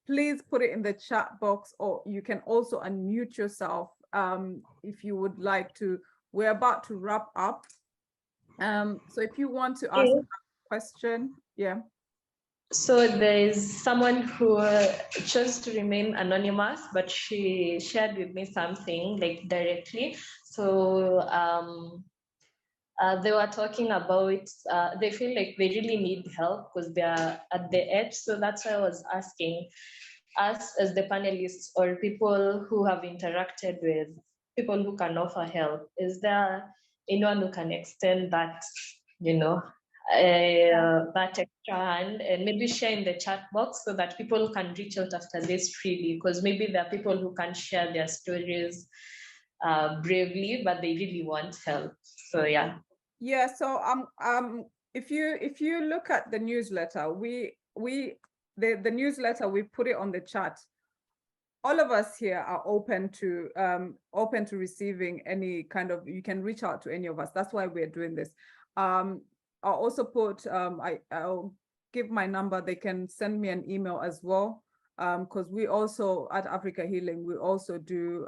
[SPEAKER 1] Please put it in the chat box, or you can also unmute yourself if you would like to. We're about to wrap up. So if you want to ask a question,
[SPEAKER 6] So there is someone who chose to remain anonymous, but she shared with me something like directly. So they were talking about, they feel like they really need help because they are at the edge. So that's why I was asking us as the panelists, or people who have interacted with people who can offer help, is there anyone who can extend that, you know, that extra hand, and maybe share in the chat box so that people can reach out after this freely, because maybe there are people who can share their stories bravely, but they really want help. So
[SPEAKER 1] so if you look at the newsletter, the newsletter, we put it on the chat. All of us here are open to receiving any kind of, you can reach out to any of us. That's why we're doing this. I'll also put, I'll give my number. They can send me an email as well, because we also, at Africa Healing, we also do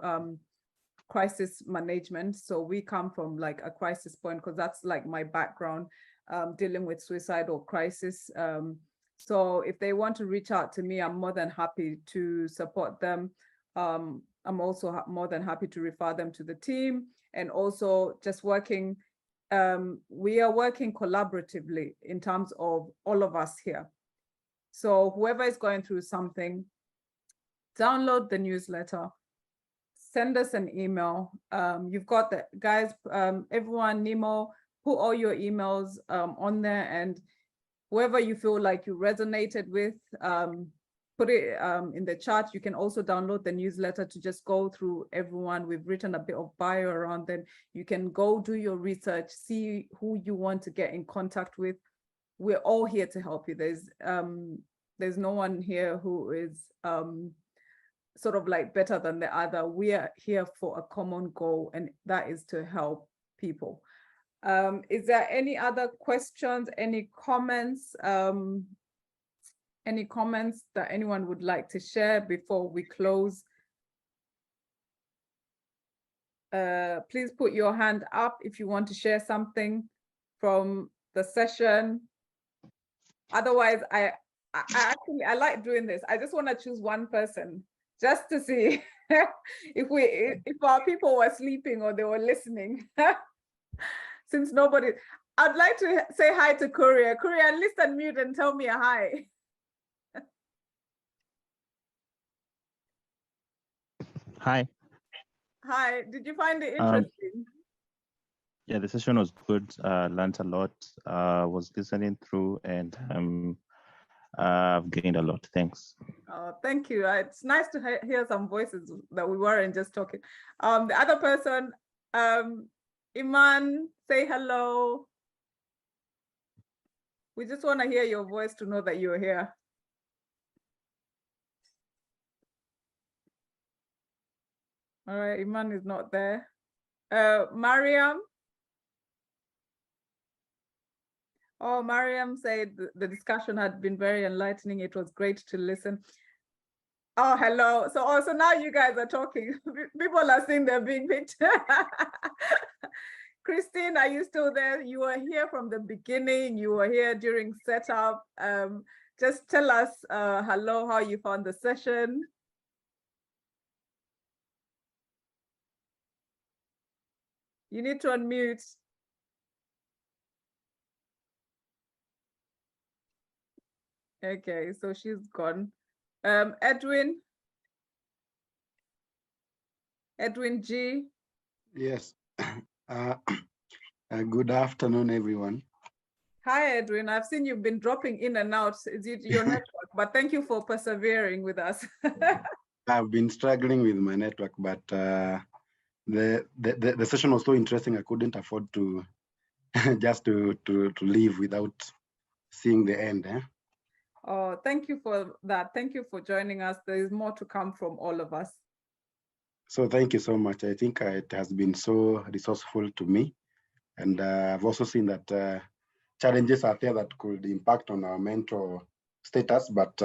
[SPEAKER 1] crisis management. So we come from like a crisis point, because that's like my background, dealing with suicide or crisis. So if they want to reach out to me, I'm more than happy to support them. I'm also more than happy to refer them to the team, and also just working. We are working collaboratively in terms of all of us here. So whoever is going through something, download the newsletter, send us an email. You've got the guys, everyone, Nemo, put all your emails on there, and whoever you feel like you resonated with, put it in the chat. You can also download the newsletter to just go through everyone. We've written a bit of bio around them. You can go do your research, see who you want to get in contact with. We're all here to help you. There's no one here who is sort of like better than the other. We are here for a common goal, and that is to help people. Is there any other questions, any comments that anyone would like to share before we close? Please put your hand up if you want to share something from the session. Otherwise, I actually like doing this. I just want to choose one person just to see if our people were sleeping or they were listening. Since nobody, I'd like to say hi to Korea. Korea, at least unmute and tell me a hi.
[SPEAKER 8] Hi.
[SPEAKER 1] Hi, did you find it interesting?
[SPEAKER 8] Yeah, the session was good. Learned a lot. Was listening through, and I've gained a lot. Thanks.
[SPEAKER 1] Oh, thank you. It's nice to hear some voices that we weren't just talking. The other person, Iman, say hello. We just want to hear your voice to know that you're here. All right, Iman is not there. Mariam. Oh, Mariam said the discussion had been very enlightening. It was great to listen. Oh, hello. So now you guys are talking. People are saying they're being picked. Christine, are you still there? You were here from the beginning. You were here during setup. Just tell us hello, how you found the session. You need to unmute. Okay, so she's gone. Edwin G.
[SPEAKER 9] Yes. Good afternoon, everyone.
[SPEAKER 1] Hi, Edwin. I've seen you've been dropping in and out. Is it your network? But thank you for persevering with us.
[SPEAKER 9] I've been struggling with my network, but the session was so interesting. I couldn't afford to just to leave without seeing the end.
[SPEAKER 1] Oh, thank you for that. Thank you for joining us. There is more to come from all of us.
[SPEAKER 9] So thank you so much. I think it has been so resourceful to me. And I've also seen that challenges are there that could impact on our mental status, but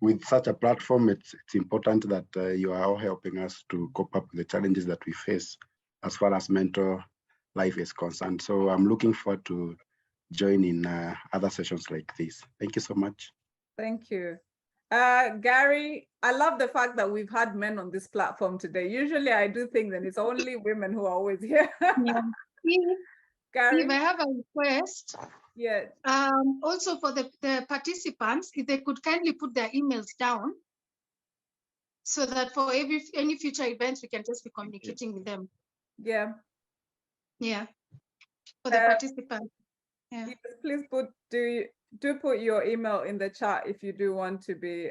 [SPEAKER 9] with such a platform, it's important that you are all helping us to cope up with the challenges that we face as far as mental life is concerned. So I'm looking forward to join in other sessions like this. Thank you so much.
[SPEAKER 1] Thank you. Gary, I love the fact that we've had men on this platform today. Usually I do think that it's only women who are always here.
[SPEAKER 2] Yeah.
[SPEAKER 1] Gary?
[SPEAKER 2] If I have a request,
[SPEAKER 1] yeah.
[SPEAKER 2] Also for the participants, if they could kindly put their emails down so that for any future events, we can just be communicating with them.
[SPEAKER 1] Yeah.
[SPEAKER 2] Yeah. For the participants. Yeah.
[SPEAKER 1] Yes, please do put your email in the chat if you do want to be,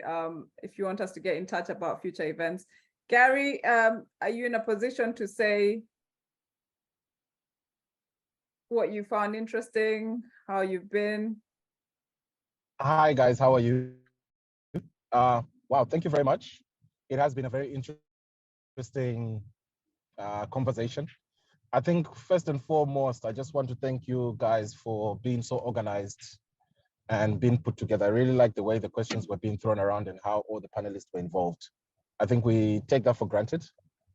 [SPEAKER 1] if you want us to get in touch about future events. Gary, are you in a position to say what you found interesting, how you've been?
[SPEAKER 10] Hi guys, how are you? Wow, thank you very much. It has been a very interesting conversation. I think first and foremost, I just want to thank you guys for being so organized and being put together. I really like the way the questions were being thrown around and how all the panelists were involved. I think we take that for granted,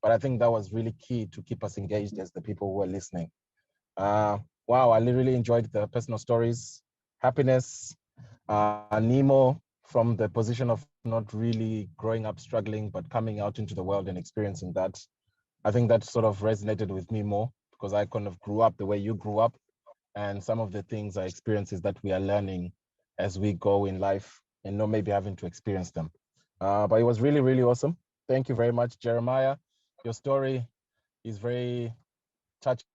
[SPEAKER 10] but I think that was really key to keep us engaged as the people who were listening. Wow, I really enjoyed the personal stories, happiness, Nemo from the position of not really growing up struggling, but coming out into the world and experiencing that. I think that sort of resonated with me more because I kind of grew up the way you grew up, and some of the things I experience is that we are learning as we go in life and not maybe having to experience them. But it was really, really awesome. Thank you very much, Jeremiah. Your story is very touching,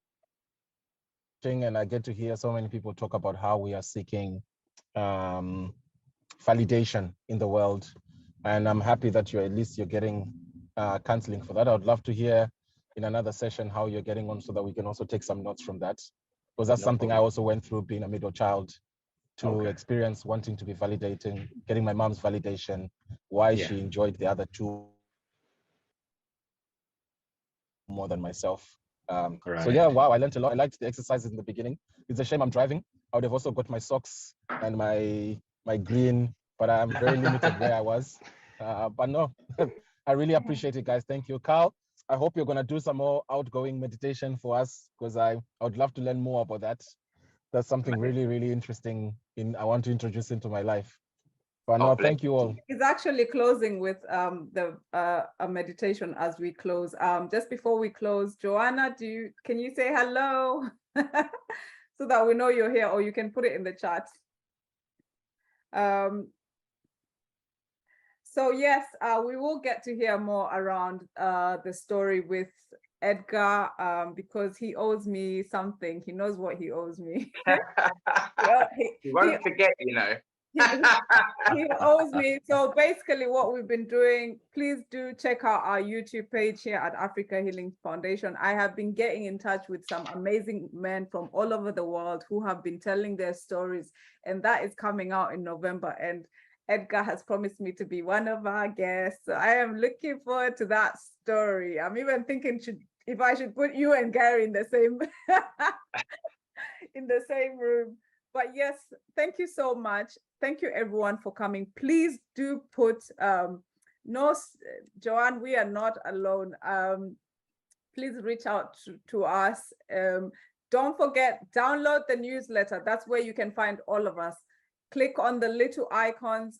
[SPEAKER 10] and I get to hear so many people talk about how we are seeking validation in the world. And I'm happy that at least you're getting counseling for that. I would love to hear in another session how you're getting on so that we can also take some notes from that. Because that's something I also went through being a middle child, to experience wanting to be validating, getting my mom's validation, why she enjoyed the other two more than myself. So yeah, wow, I learned a lot. I liked the exercises in the beginning. It's a shame I'm driving. I would have also got my socks and my green, but I'm very limited where I was. But no, I really appreciate it, guys. Thank you. Carl, I hope you're gonna do some more outgoing meditation for us, because I would love to learn more about that. That's something really, really interesting I want to introduce into my life. But no, thank you all.
[SPEAKER 1] It's actually closing with a meditation as we close. Just before we close, Joanna, can you say hello so that we know you're here, or you can put it in the chat. So yes, we will get to hear more around the story with Edgar, because he owes me something. He knows what he owes me.
[SPEAKER 3] You won't forget, you know.
[SPEAKER 1] He owes me. So basically what we've been doing, please do check out our YouTube page here at Africa Healing Foundation. I have been getting in touch with some amazing men from all over the world who have been telling their stories, and that is coming out in November, and Edgar has promised me to be one of our guests. So I am looking forward to that story. I'm even thinking if I should put you and Gary in the same in the same room. But yes, thank you so much. Thank you everyone for coming. Please do put no, Joanne, we are not alone. Please reach out to us. Don't forget, download the newsletter. That's where you can find all of us. Click on the little icons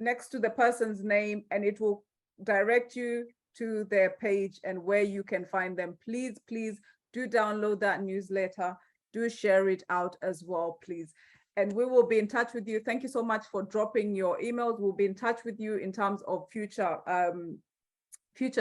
[SPEAKER 1] next to the person's name, and it will direct you to their page and where you can find them. Please, please do download that newsletter. Do share it out as well, please. And we will be in touch with you. Thank you so much for dropping your emails. We'll be in touch with you in terms of future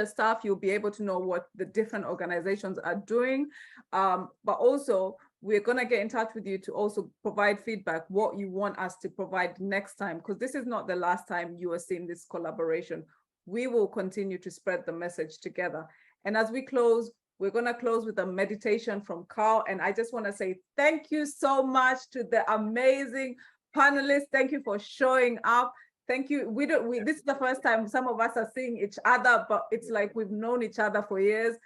[SPEAKER 1] stuff. You'll be able to know what the different organizations are doing. But also, we're going to get in touch with you to also provide feedback, what you want us to provide next time, because this is not the last time you are seeing this collaboration. We will continue to spread the message together. And as we close, we're going to close with a meditation from Carl. And I just want to say thank you so much to the amazing panelists. Thank you for showing up. Thank you. This is the first time some of us are seeing each other, but it's like we've known each other for years.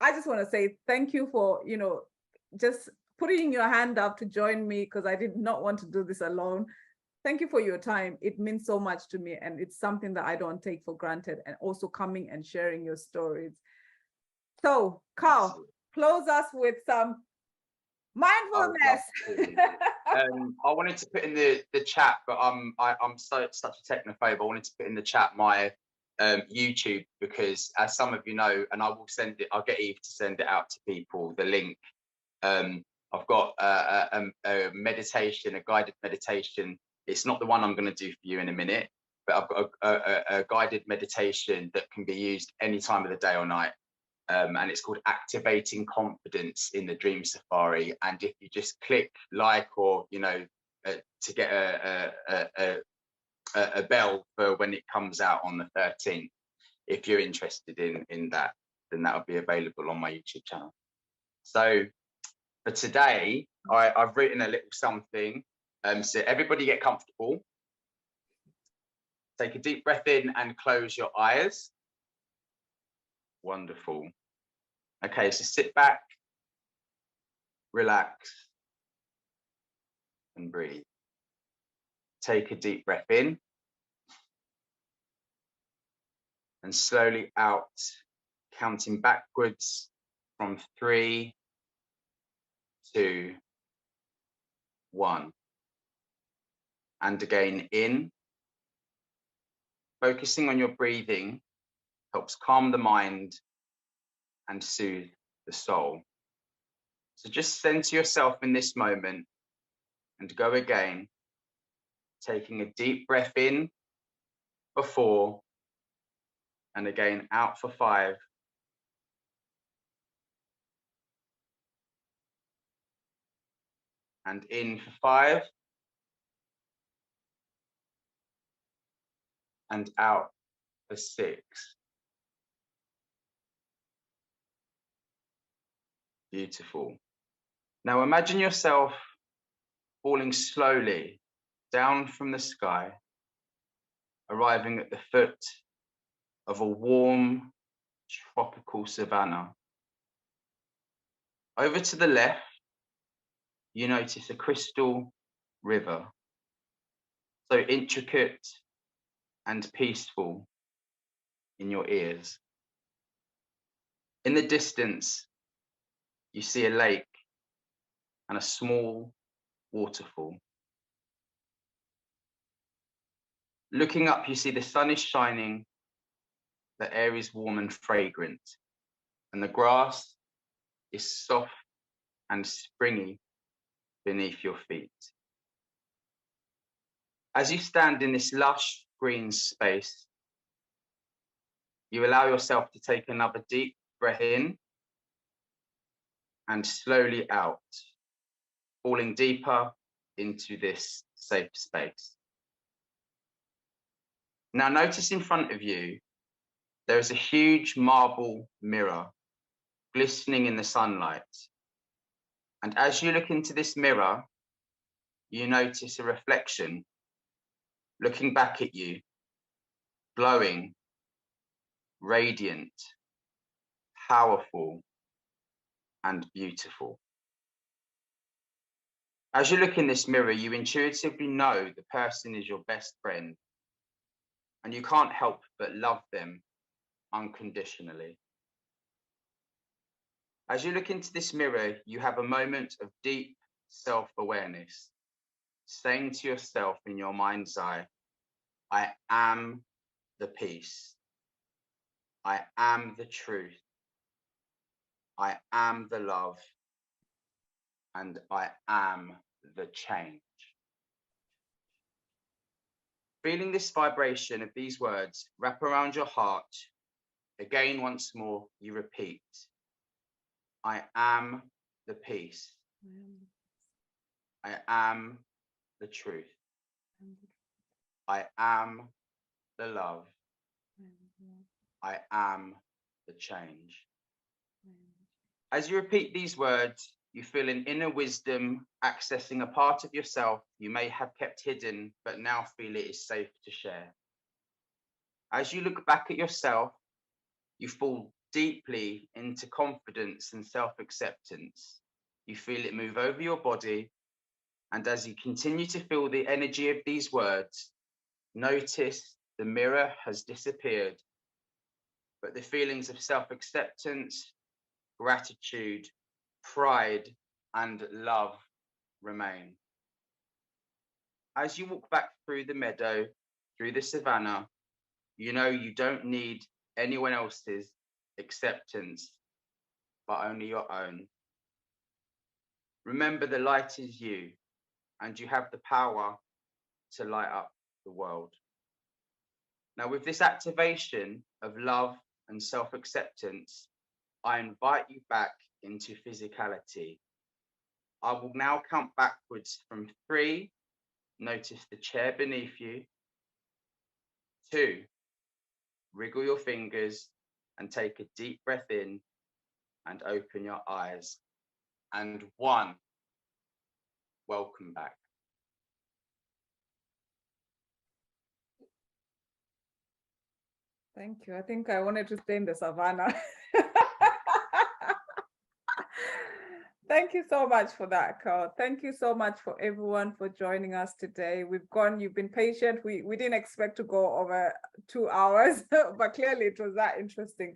[SPEAKER 1] I just want to say thank you for, just putting your hand up to join me, because I did not want to do this alone. Thank you for your time. It means so much to me, and it's something that I don't take for granted, and also coming and sharing your stories. So, Carl, close us with some mindfulness.
[SPEAKER 3] I wanted to put in the chat, but I'm such a technophobe. I wanted to put in the chat my YouTube, because as some of you know, and I will send it, I'll get Eve to send it out to people, the link. I've got a meditation, a guided meditation. It's not the one I'm going to do for you in a minute, but I've got a guided meditation that can be used any time of the day or night. And it's called Activating Confidence in the Dream Safari. And if you just click like, or, to get a bell for when it comes out on the 13th, if you're interested in that, then that'll be available on my YouTube channel. So for today, I've written a little something. So everybody get comfortable. Take a deep breath in and close your eyes. Wonderful. Okay, so sit back, relax, and breathe. Take a deep breath in and slowly out, counting backwards from 3, 2, 1. And again, in. Focusing on your breathing helps calm the mind and soothe the soul. So just center yourself in this moment and go again, taking a deep breath in, for 4, and again out for 5. And in for 5. And out for 6. Beautiful. Now imagine yourself falling slowly down from the sky, arriving at the foot of a warm tropical savanna. Over to the left, you notice a crystal river, so intricate and peaceful in your ears. In the distance, you see a lake and a small waterfall. Looking up, you see the sun is shining, the air is warm and fragrant, and the grass is soft and springy beneath your feet. As you stand in this lush green space, you allow yourself to take another deep breath in and slowly out, falling deeper into this safe space. Now notice in front of you, there is a huge marble mirror glistening in the sunlight. And as you look into this mirror, you notice a reflection looking back at you, glowing, radiant, powerful, and beautiful. As you look in this mirror, you intuitively know the person is your best friend, and you can't help but love them unconditionally. As you look into this mirror, you have a moment of deep self-awareness, saying to yourself in your mind's eye, I am the peace. I am the truth. I am the love. And I am the change. Feeling this vibration of these words wrap around your heart, again once more you repeat, I am the peace. I am the truth. I am the love. I am the change. As you repeat these words, you feel an inner wisdom accessing a part of yourself you may have kept hidden, but now feel it is safe to share. As you look back at yourself, you fall deeply into confidence and self-acceptance. You feel it move over your body. And as you continue to feel the energy of these words, notice the mirror has disappeared, but the feelings of self-acceptance, gratitude, pride, and love remain. As you walk back through the meadow, through the savannah, you know you don't need anyone else's acceptance, but only your own. Remember, the light is you, and you have the power to light up the world. Now, with this activation of love and self-acceptance, I invite you back into physicality. I will now count backwards from 3. Notice the chair beneath you. 2, wriggle your fingers and take a deep breath in and open your eyes. And 1, welcome back.
[SPEAKER 1] Thank you. I think I wanted to stay in the savannah. Thank you so much for that, Carl. Thank you so much for everyone for joining us today. You've been patient. We didn't expect to go over 2 hours, but clearly it was that interesting.